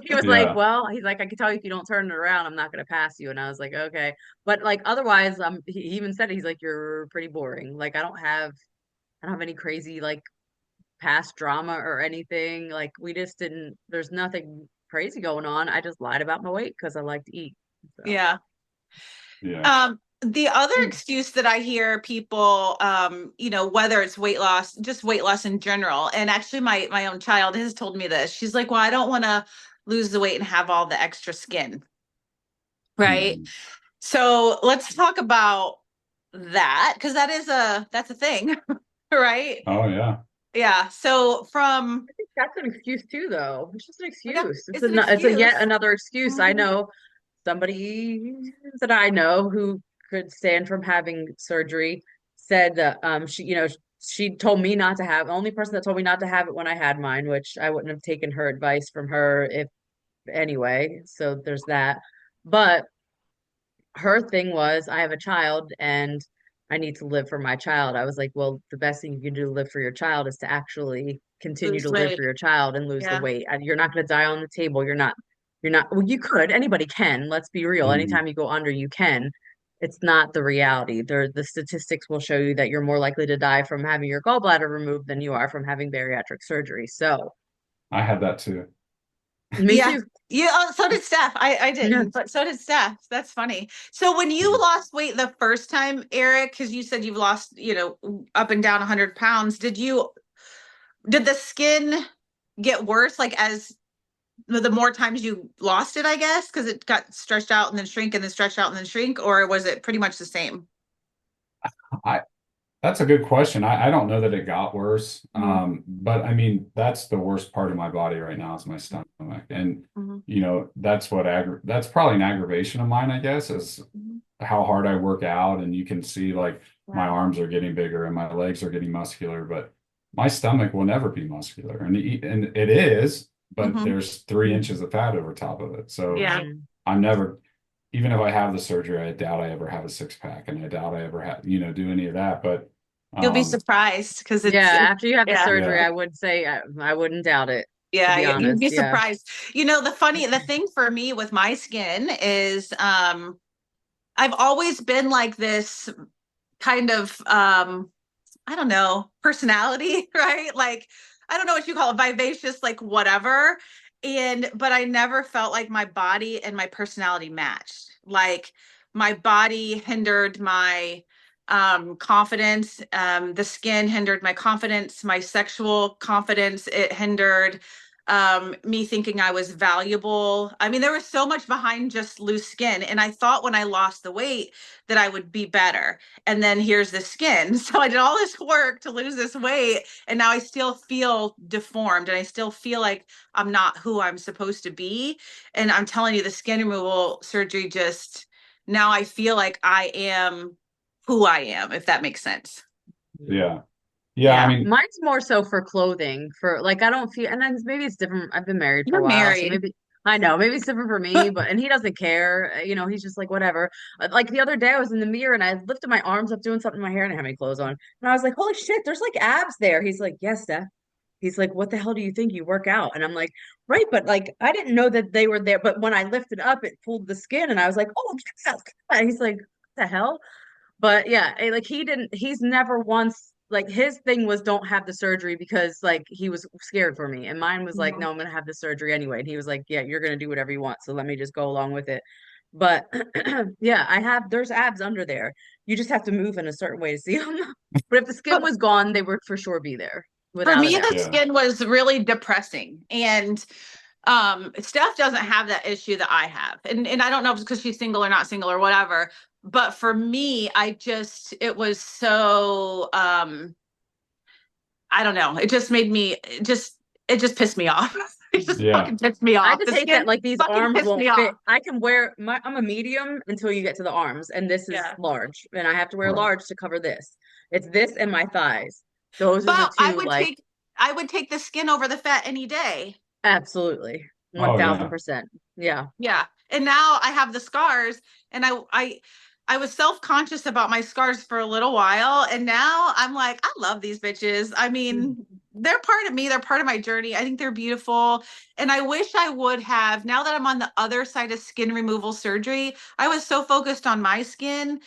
He was like, Yeah. well, he's like, I can tell you if you don't turn it around, I'm not going to pass you. And I was like, okay. But like, otherwise, he even said, he's like, you're pretty boring. Like, I don't have any crazy like past drama or anything. Like, there's nothing crazy going on. I just lied about my weight because I like to eat. So. Yeah. Yeah. The other excuse that I hear people, whether it's weight loss, just weight loss in general, and actually my own child has told me this. She's like, well, I don't want to lose the weight and have all the extra skin. Right. Mhm. So let's talk about that, because that's a thing. Right. Oh yeah. Yeah. So I think that's an excuse too, though. It's just an excuse. it's an It's a yet excuse. another excuse. I Mhm. know somebody that I know who could stand from having surgery said that she told me not to have, the only person that told me not to have it when I had mine, which I wouldn't have taken her advice from her if anyway. So there's that. But her thing was, I have a child and I need to live for my child. I was like, well, the best thing you can do to live for your child is to actually continue Lose to live weight. for your child and lose the Yeah. weight. And you're not going to die on the table. Well, you could, anybody can. Let's be real. Mhm. Anytime you go under, you can. It's not the reality. The statistics will show you that you're more likely to die from having your gallbladder removed than you are from having bariatric surgery. So, I had that too. me Yeah. too. Yeah, so did Steph. I didn't, Yeah. but so did Steph. That's funny. So when you Mhm. lost weight the first time, Eric, because you said you've lost, up and down 100 pounds, did the skin get worse, like as the more times you lost it, I guess, because it got stretched out and then shrink and then stretched out and then shrink, or was it pretty much the same? That's a good question. I don't know that it got worse. Mhm. But I mean, that's the worst part of my body right now is my stomach. And, Mhm. that's that's probably an aggravation of mine, I guess, is Mhm. how hard I work out. And you can see like my Yeah. arms are getting bigger and my legs are getting muscular, but my stomach will never be muscular, and it is, but Mhm. there's 3 inches of fat over top of it. So Yeah. Mhm. I'm never, even if I have the surgery, I doubt I ever have a 6-pack, and I doubt I ever have, do any of that. But You'll be surprised because Yeah, after you have the yeah. surgery, Yeah. I would say I wouldn't doubt it, to Yeah, be you'd be honest. Yeah. surprised. The thing for me with my skin is I've always been like this kind of I don't know, personality, right? Like I don't know what you call it, vivacious, like whatever. But I never felt like my body and my personality matched. Like my body hindered my confidence, the skin hindered my confidence, my sexual confidence, it hindered me thinking I was valuable. I mean, there was so much behind just loose skin, and I thought when I lost the weight that I would be better. And then here's the skin. So I did all this work to lose this weight, and now I still feel deformed, and I still feel like I'm not who I'm supposed to be. And I'm telling you, the skin removal surgery just, now I feel like I am who I am, if that makes sense. Yeah. Yeah. I Yeah. mean, Mine's more so for clothing, for like I don't feel, and then maybe it's different. I've been married for a You're while, so married. maybe I know maybe it's different for me, but and he doesn't care. He's just like whatever. Like the other day, I was in the mirror and I lifted my arms up doing something in my hair and I didn't have any clothes on, and I was like, "Holy shit, there's like abs there." He's like, "Yes, Steph." He's like, "What the hell do you think you work out?" And I'm like, "Right, but like I didn't know that they were there." But when I lifted up, it pulled the skin, and I was like, "Oh, and he's like, "What the hell?" But yeah, like he's never once, like his thing was don't have the surgery because like he was scared for me. And mine was like, Mhm. no, I'm gonna have the surgery anyway. And he was like, yeah, you're gonna do whatever you want. So let me just go along with it. But yeah, there's abs under there. You just have to move in a certain way to see them. But if the skin But was gone, they would for sure be there for without a me, doubt. the yeah. skin was really depressing. And Steph doesn't have that issue that I have. And I don't know if it's because she's single or not single or whatever. But for me, it was so I don't know. It just made me it just pissed me off. It just Yeah. fucking pissed me I off. just The hate that skin like these fucking arms pissed won't me fit. off. I can I'm a medium until you get to the arms, and this is Yeah. large, and I have to wear Right. large to cover this. It's this and my thighs. Those are the But I two, would like take the skin over the fat any day. absolutely Oh yeah. 1000%. Yeah. Yeah. And now I have the scars, and I was self-conscious about my scars for a little while, and now I'm like, I love these bitches. I mean, they're part of me, they're part of my journey. I think they're beautiful. And I wish I would have, now that I'm on the other side of skin removal surgery, I was so focused on my skin.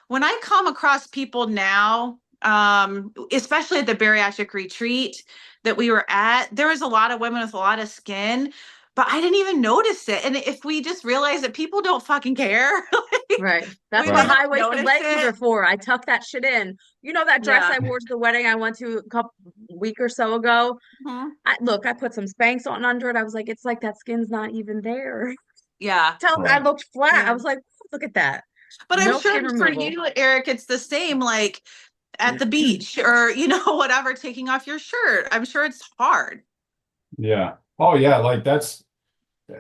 When I come across people now, especially at the bariatric retreat that we were at, there was a lot of women with a lot of skin, but I didn't even notice it. And if we just realize that people don't fucking care, like, Right. That's we what Right. don't high-waisted notice leggings are it. for. I tuck that shit in. You know that dress Yeah. I wore to the wedding I went to a couple week or so ago? Mhm. I put some Spanx on under it. I was like, it's like that skin's not even there. Yeah. I Right. looked flat. I Yeah. was like, look at that. But I'm No sure skin for removal. you, Eric, it's the same, like at the beach or, whatever, taking off your shirt. I'm sure it's hard. Yeah. Oh yeah. Like that's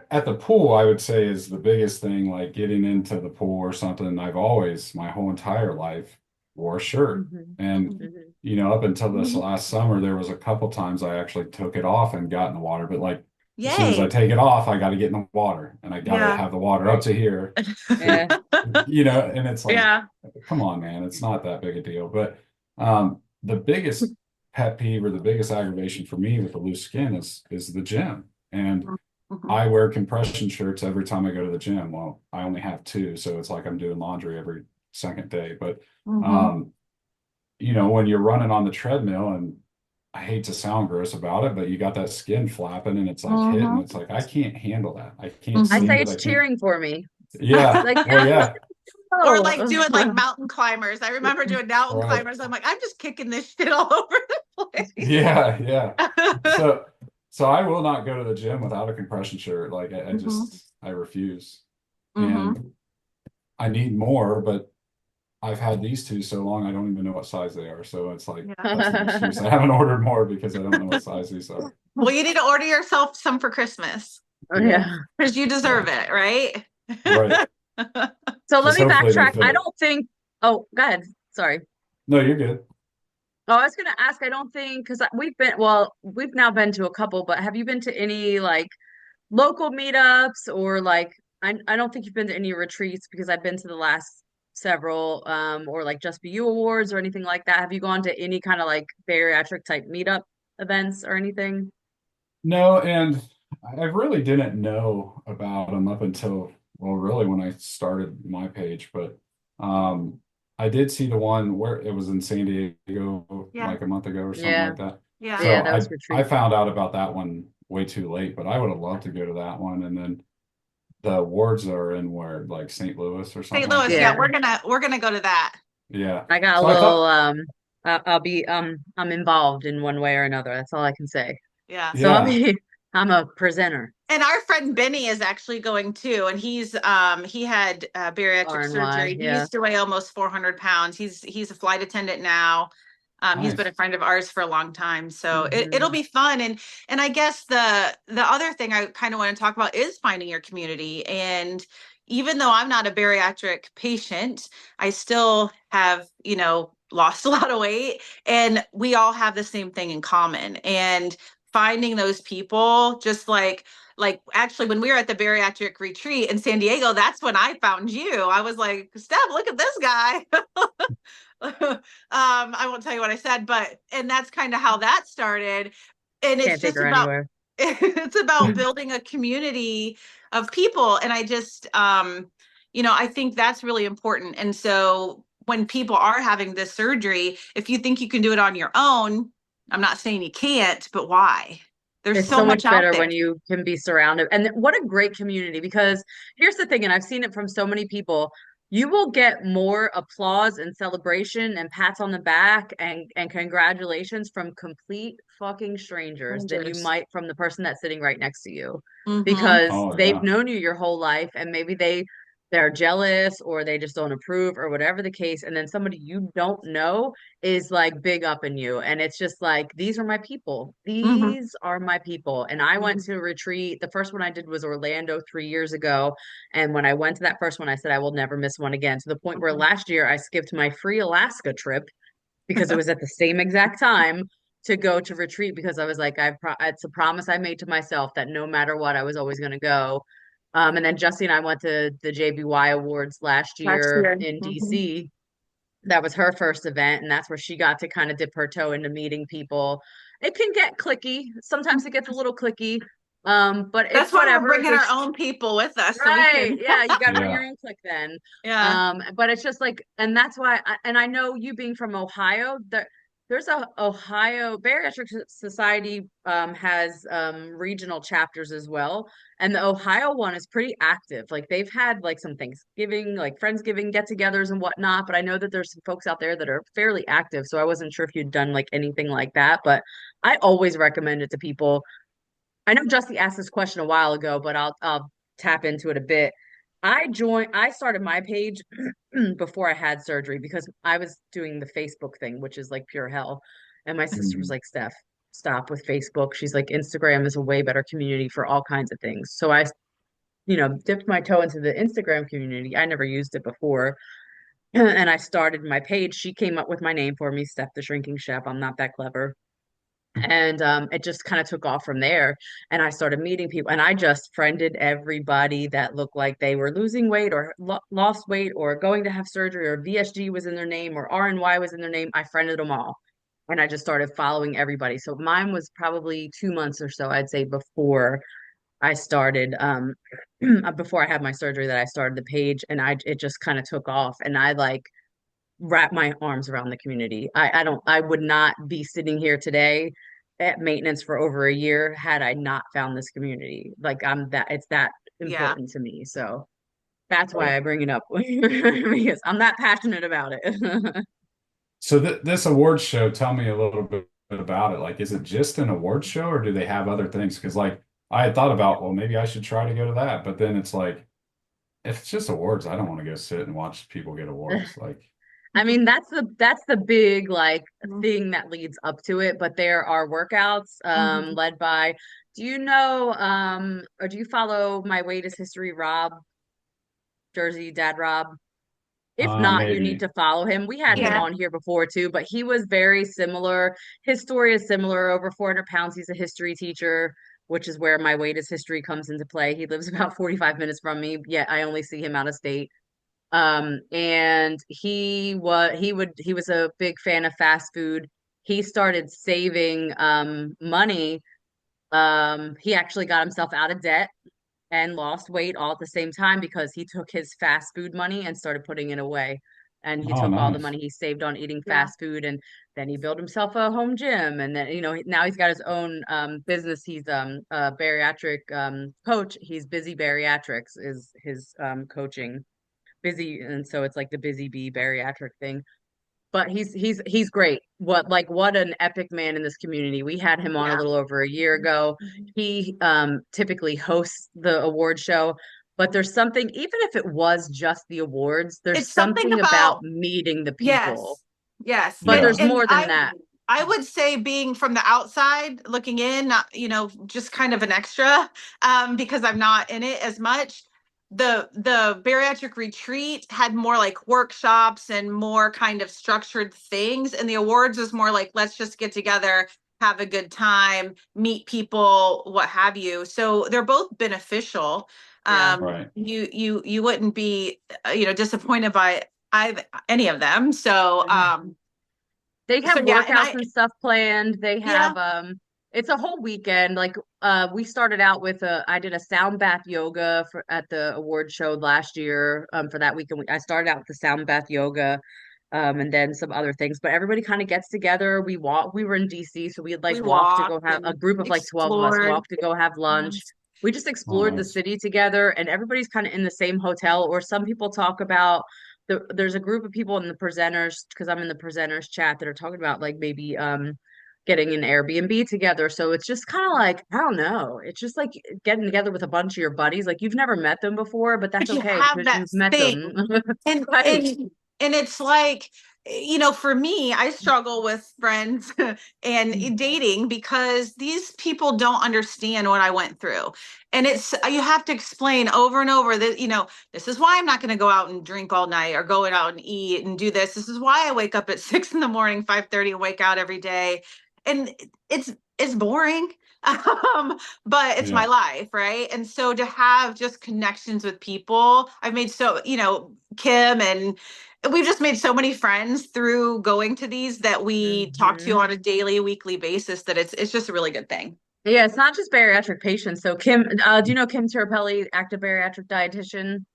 at the pool, I would say is the biggest thing, like getting into the pool or something. I've always, my whole entire life, wore a shirt. Mhm. And, Mhm. up until this Mhm. last summer, there was a couple times I actually took it off and got in the water. But like as soon as I Yay. take it off, I got to get in the water and I got to Yeah. have the water up to here. Yeah. And it's like, Yeah. come on, man, it's not that big a deal. But the biggest pet peeve or the biggest aggravation for me with the loose skin is the gym. And Mhm. I wear compression shirts every time I go to the gym. Well, I only have two, so it's like I'm doing laundry every second day. But Mhm. when you're running on the treadmill, and I hate to sound gross about it, but you got that skin flapping and it's like hitting. Mhm. It's like I can't handle that. I can't Mhm. I stand say it. it's I can't. cheering for me. Yeah. Like, Well, yeah. Or oh. like doing like mountain climbers. I remember doing mountain Right. climbers. I'm like, I'm just kicking this shit all over the place. Yeah. Yeah. So I will not go to the gym without a compression shirt. Like I just I refuse. Mhm. And I need more, but I've had these two so long I don't even know what size they are. So it's like Yeah. that's an excuse. I haven't ordered more because I don't know what size these are. Well, you need to order yourself some for Christmas Oh, yeah. because you deserve it, right? Right. So let Just me hopefully they backtrack. I fit. don't think, oh, go ahead. Sorry. No, you're good. Oh, I was gonna ask, I don't think because we've now been to a couple, but have you been to any like local meetups or like I don't think you've been to any retreats because I've been to the last several or like Just Be You awards or anything like that. Have you gone to any kind of like bariatric type meetup events or anything? No, and I really didn't know about them up until, well, really when I started my page, but um I did see the one where it was in San Diego Yeah. like a month ago or something Yeah. like that. Yeah. Yeah, So that was I retreat. found out about that one way too late, but I would have loved to go to that one. And then the awards are in where, like St. Louis or something St. like Louis, yeah, Yeah. that. we're gonna go to that. Yeah. I got a So I little thought, I'll be I'm involved in one way or another. That's all I can say. Yeah. So I'll yeah, be I'm a presenter. And our friend Benny is actually going too, and he had bariatric RNY, surgery. He yeah. used to weigh almost 400 pounds. He's a flight attendant now. He's been nice. a friend of ours for a long time, so it'll Hmm. be fun. And I guess the other thing I kind of want to talk about is finding your community. And even though I'm not a bariatric patient, I still have, lost a lot of weight, and we all have the same thing in common. And finding those people, just like actually when we were at the bariatric retreat in San Diego, that's when I found you. I was like, Steph, look at this guy. I won't tell you what I said, but and that's kind of how that started. And it's Can't take just her about anywhere. it's about building a community of people. And I just I think that's really important. And so when people are having this surgery, if you think you can do it on your own, I'm not saying you can't, but why? There's It's so so much much out better there. when you can be surrounded. And what a great community, because here's the thing, and I've seen it from so many people. You will get more applause and celebration and pats on the back and congratulations from complete fucking strangers than you Rangers. might from the person that's sitting right next to you. Mm-hmm. Because Oh they've yeah. known you your whole life and maybe they're jealous or they just don't approve or whatever the case. And then somebody you don't know is like big up in you. And it's just like, these are my people. Mm-hmm. These are my people. And I went Mm-hmm. to a retreat. The first one I did was Orlando 3 years ago. And when I went to that first one, I said, I will never miss one again. To the point where last year I skipped my free Alaska trip because it was at the same exact time to go to retreat because I was like, it's a promise I made to myself that no matter what, I was always going to go. And then Justy and I went to the JBY Awards last Last year year. in Mm-hmm. DC. That was her first event, and that's where she got to kind of dip her toe into meeting people. It can get clicky. Sometimes it gets a little clicky. But That's it's why we're whatever. bringing our There's own people with us so we right. can. Yeah, you got to bring Yeah. your own clique then. Yeah. But it's just like, and that's why, and I know you being from Ohio, there's a Ohio Bariatric Society has regional chapters as well, and the Ohio one is pretty active. Like they've had like some Thanksgiving, like Friendsgiving get-togethers and whatnot. But I know that there's some folks out there that are fairly active, so I wasn't sure if you'd done like anything like that. But I always recommend it to people. I know Justy asked this question a while ago, but I'll tap into it a bit. I started my page before I had surgery because I was doing the Facebook thing, which is like pure hell. And my sister was Mhm. like, Steph, stop with Facebook. She's like, Instagram is a way better community for all kinds of things. So I dipped my toe into the Instagram community. I never used it before. And I started my page. She came up with my name for me, Steph the Shrinking Chef. I'm not that clever. And it just kind of took off from there. And I started meeting people, and I just friended everybody that looked like they were losing weight or lost weight or going to have surgery or VSG was in their name or RNY was in their name. I friended them all. And I just started following everybody. So mine was probably 2 months or so, I'd say, before I started, before I had my surgery that I started the page, and it just kind of took off. And I like wrap my arms around the community. I would not be sitting here today at maintenance for over a year had I not found this community. Like it's that Yeah. important to me. So that's why I bring it up because I'm that passionate about it. So this awards show, tell me a little bit about it. Like, is it just an award show or do they have other things? Because like I had thought about, well, maybe I should try to go to that, but then it's like, if it's just awards, I don't want to go sit and watch people get awards. Like, I mean, that's the big like Mhm. thing that leads up to it, but there are workouts Mhm. led by do you know or do you follow My Weight is History Rob, Jersey Dad Rob? If not, you need Maybe. to follow him. We had him Yeah. on here before too, but he was very similar. His story is similar. Over 400 pounds. He's a history teacher, which is where my weight is history comes into play. He lives about 45 minutes from me, yet I only see him out of state. And he was a big fan of fast food. He started saving money. He actually got himself out of debt and lost weight all at the same time because he took his fast food money and started putting it away. And he Oh, took all the nice. money he saved on eating Yeah. fast food, and then he built himself a home gym. And then, now he's got his own business. He's a bariatric coach. He's Busy Bariatrics is his coaching. Busy, and so it's like the Busy Bee bariatric thing. But he's great. What an epic man in this community. We had him on a Yeah. little over a year ago. He typically hosts the award show, but there's something, even if it was just the awards, there's It's something something about about, meeting the people. yes, yes. But Yeah. there's more than that. I would say being from the outside looking in, not, just kind of an extra, because I'm not in it as much. The bariatric retreat had more like workshops and more kind of structured things. And the awards is more like, let's just get together, have a good time, meet people, what have you. So they're both beneficial. Yeah. Right. You wouldn't be, disappointed by any of them. So, They have so yeah, workouts and stuff planned. They yeah, have it's a whole weekend. Like we started out with I did a sound bath yoga at the award show last year for that weekend. I started out with the sound bath yoga and then some other things, but everybody kind of gets together. We were in DC, so we'd like we walk to go walked have a and group of like 12 of us explored. walk to go have lunch. Yes. We just Oh, explored the nice. city together, and everybody's kind of in the same hotel, or some people talk about there's a group of people in the presenters, because I'm in the presenters chat, that are talking about like maybe getting an Airbnb together. So it's just kind of like, I don't know. It's just like getting together with a bunch of your buddies. Like you've never met them before, but that's But you okay have because that you've met thing. them. And Right. and it's like, for me, I struggle with friends and dating because these people don't understand what I went through. And it's, you have to explain over and over that, this is why I'm not going to go out and drink all night or go out and eat and do this. This is why I wake up at 6 in the morning, 5:30, and wake out every day. And it's boring. But it's my Yeah. life, right? And so to have just connections with people, I've made Kim, and we've just made so many friends through going to these that we talk to Mhm. on a daily, weekly basis, that it's just a really good thing. Yeah, it's not just bariatric patients. So Kim, do you know Kim Tirapelli, active bariatric dietitian?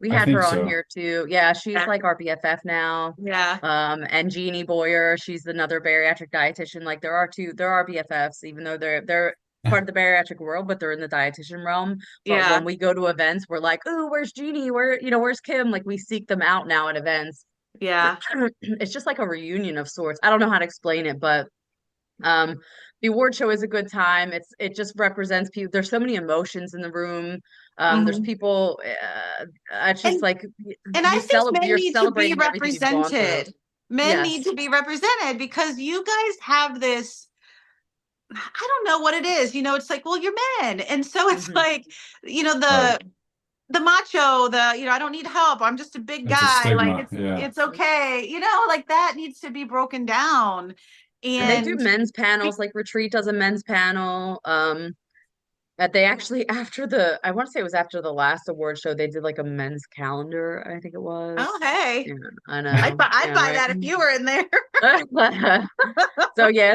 We I had think her on so. here too. Yeah, she's Yeah. like our BFF now. Yeah. And Jeannie Boyer, she's another bariatric dietitian. Like there are BFFs, even though they're part of the bariatric world, but they're in the dietitian realm. But Yeah. when we go to events, we're like, oh, where's Jeannie? Where's Kim? Like we seek them out now at events. Yeah. It's just like a reunion of sorts. I don't know how to explain it, but um, the award show is a good time. It just represents people. There's so many emotions in the room. There's Mhm. people. It's just And like and I think men you're need to be celebrating everything you've gone through. represented. Men need Yes. to be represented because you guys have this, I don't know what it is. It's like, well, you're men. And so it's Mhm. like, Right. the macho, I don't need help. I'm just a big It's a guy. Like stigma. Yeah. it's okay. Like that needs to be broken down. They do And men's panels, like Retreat does a men's panel. That they actually I want to say it was after the last award show, they did like a men's calendar, I think it was. oh, hey, Yeah, I I'd know. I'd Yeah, buy right. that if you were in there. So yeah,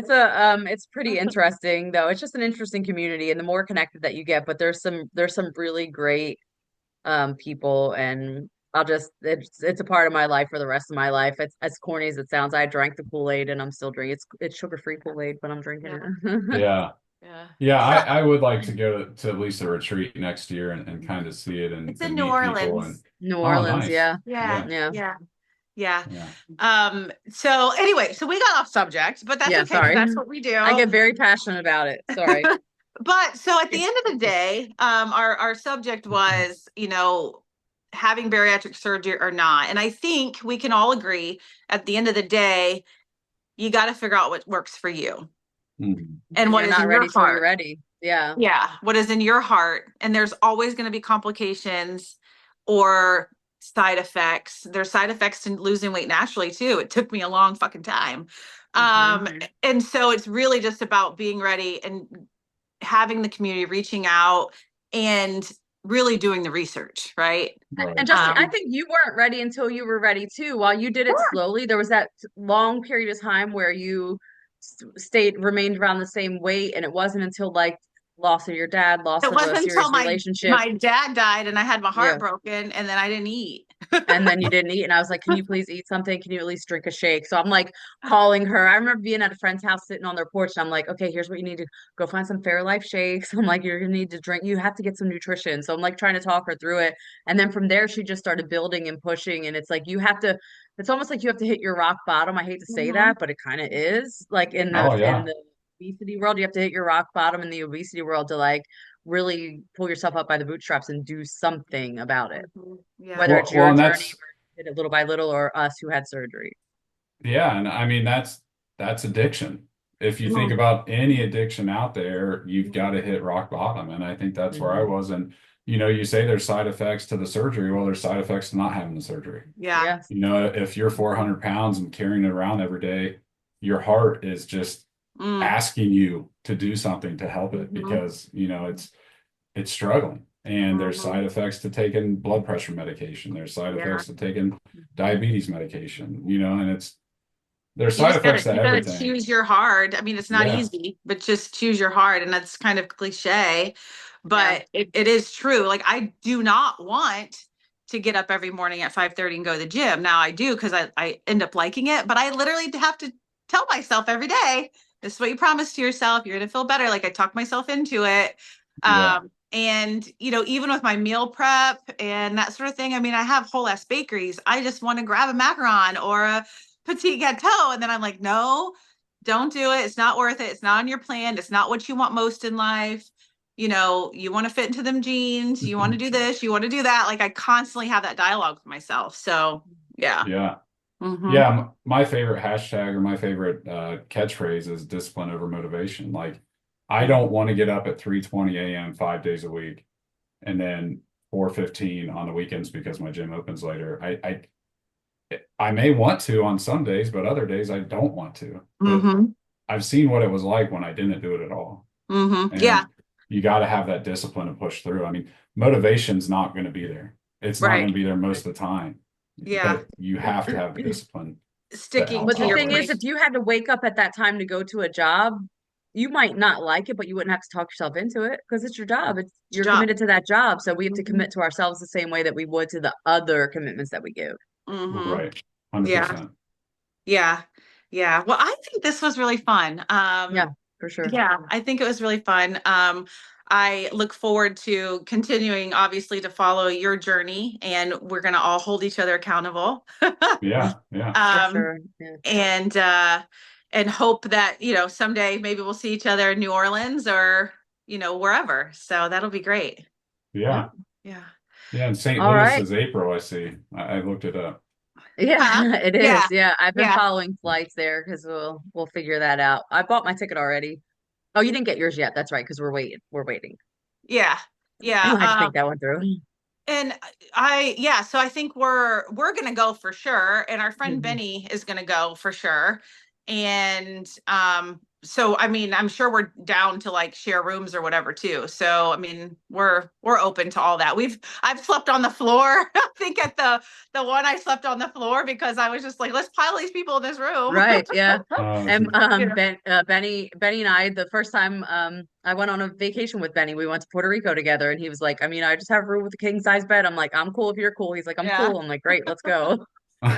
it's pretty interesting though. It's just an interesting community, and the more connected that you get, but there's some really great people, and it's a part of my life for the rest of my life. It's as corny as it sounds. I drank the Kool-Aid and I'm still drinking. It's sugar-free Kool-Aid, but I'm drinking Yeah. it. Yeah. Yeah. Yeah. So I would like to go to at least a retreat next year and kind of see it it's and in New meet people Orleans. and New oh, Orleans, nice. yeah. Yeah. Yeah. Yeah. Yeah. Yeah. So anyway, so we got off subject, but that's Yeah, okay because sorry. that's what we do. I get very passionate about it. Sorry. But so at the end of the day, our subject was, having bariatric surgery or not. And I think we can all agree at the end of the day, you got to figure out what works for you Mhm. and what You're is not in your ready till you're heart. ready. Yeah. Yeah. What is in your heart. And there's always going to be complications or side effects. There's side effects to losing weight naturally too. It took me a long fucking time. And so it's really just about being ready and having the community reaching out and really doing the research, right? Right. And Justy, I think you weren't ready until you were ready too. While you did it slowly, there was that long period of time where you remained around the same weight, and it wasn't until like loss of your dad, loss It of a wasn't serious until relationship. my dad died and I had my heart Yeah. broken, and then I didn't eat. And then you didn't eat, and I was like, can you please eat something? Can you at least drink a shake? So I'm like calling her. I remember being at a friend's house sitting on their porch, and I'm like, okay, here's what you need to go find some Fairlife shakes. I'm like, you're gonna need to drink, you have to get some nutrition. So I'm like trying to talk her through it. And then from there she just started building and pushing, and it's like you have to, it's almost like you have to hit your rock bottom. I hate to say that, but it kind of is. Like in Oh, the yeah. obesity world, you have to hit your rock bottom in the obesity world to like really pull yourself up by the bootstraps and do something about it. Yeah. Whether it's Well, your and journey that's, or did it little by little, or us who had surgery. yeah, and I mean that's addiction. If you think about any addiction out there, you've got to hit rock bottom, and I think that's where I was. And you say there's side effects to the surgery. Well, there's side effects to not having the surgery. Yeah. Yes. If you're 400 pounds and carrying it around every day, your heart is just asking you to do something to help it because it's struggling. And there's side effects to taking blood pressure medication. There's side effects to taking diabetes medication, and there's side effects to You gotta everything. choose your hard. I mean, it's not easy, but just choose your hard. And that's kind of cliche, but it is true. Like, I do not want to get up every morning at 5:30 and go to the gym. Now I do because I end up liking it, but I literally have to tell myself every day, this is what you promised to yourself. You're going to feel better. Like, I talk myself into it. And, even with my meal prep and that sort of thing, I mean, I have whole ass bakeries. I just want to grab a macaron or a petit gâteau. And then I'm like, no, don't do it. It's not worth it. It's not on your plan. It's not what you want most in life. You want to fit into them jeans. You want to do this. You want to do that. Like, I constantly have that dialogue with myself. So, yeah. Yeah. Yeah. My favorite hashtag or my favorite catchphrase is discipline over motivation. Like, I don't want to get up at 3:20 a.m. 5 days a week and then 4:15 on the weekends because my gym opens later. I may want to on some days, but other days I don't want to. But I've seen what it was like when I didn't do it at all. And you got to have that discipline to push through. I mean, motivation's not going to be there. It's not going to be there most of the time. But you have to have the discipline. Sticking. But the thing is, if you had to wake up at that time to go to a job, you might not like it, but you wouldn't have to talk yourself into it because it's your job. You're committed to that job. So we have to commit to ourselves the same way that we would to the other commitments that we give. Right. 100%. Yeah. Well, I think this was really fun. Yeah, for sure. Yeah, I think it was really fun. I look forward to continuing, obviously, to follow your journey, and we're going to all hold each other accountable. Yeah. For sure. Yeah. And hope that, someday maybe we'll see each other in New Orleans or, wherever. So that'll be great. Yeah. Yeah. Yeah. And St. Louis is April, I see. I looked it up. Yeah, it is. Yeah. I've been following flights there because we'll figure that out. I bought my ticket already. Oh, you didn't get yours yet. That's right, because we're waiting. Yeah. I had to think that one through. And so I think we're gonna go for sure, and our friend Benny is gonna go for sure. And so I mean, I'm sure we're down to like share rooms or whatever too. So I mean, we're open to all that. I've slept on the floor. I think at the one I slept on the floor because I was just like, let's pile these people in this room. Right. Yeah. And Benny and I, the first time I went on a vacation with Benny, we went to Puerto Rico together, and he was like, I mean, I just have a room with a king size bed. I'm like, I'm cool if you're cool. He's like, I'm cool. I'm like, great, let's go. So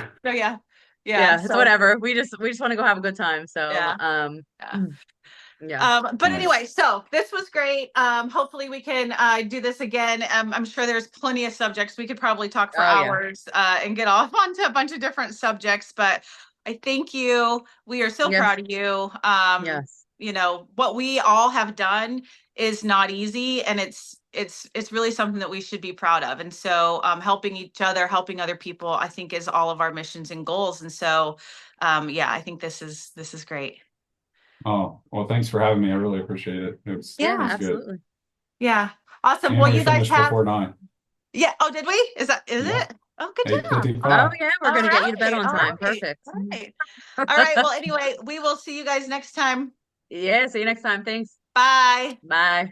it's whatever. We just want to go have a good time. So but anyway, so this was great. Hopefully we can do this again. I'm sure there's plenty of subjects we could probably talk for hours and get off onto a bunch of different subjects, but I thank you. We are so proud of you. What we all have done is not easy, and it's really something that we should be proud of. And so helping each other, helping other people, I think is all of our missions and goals. And so I think this is great. Oh, well, thanks for having me. I really appreciate it. It was absolutely. Good. Yeah. Awesome. And well, we you guys finished have before 9. Yeah. Oh, did we? Is it? Oh, good job. 8:55. Oh yeah, we're gonna get you to bed on All time. right, Perfect. all right. All right. Well, anyway, we will see you guys next time. Yeah, see you next time. Thanks. Bye. Bye.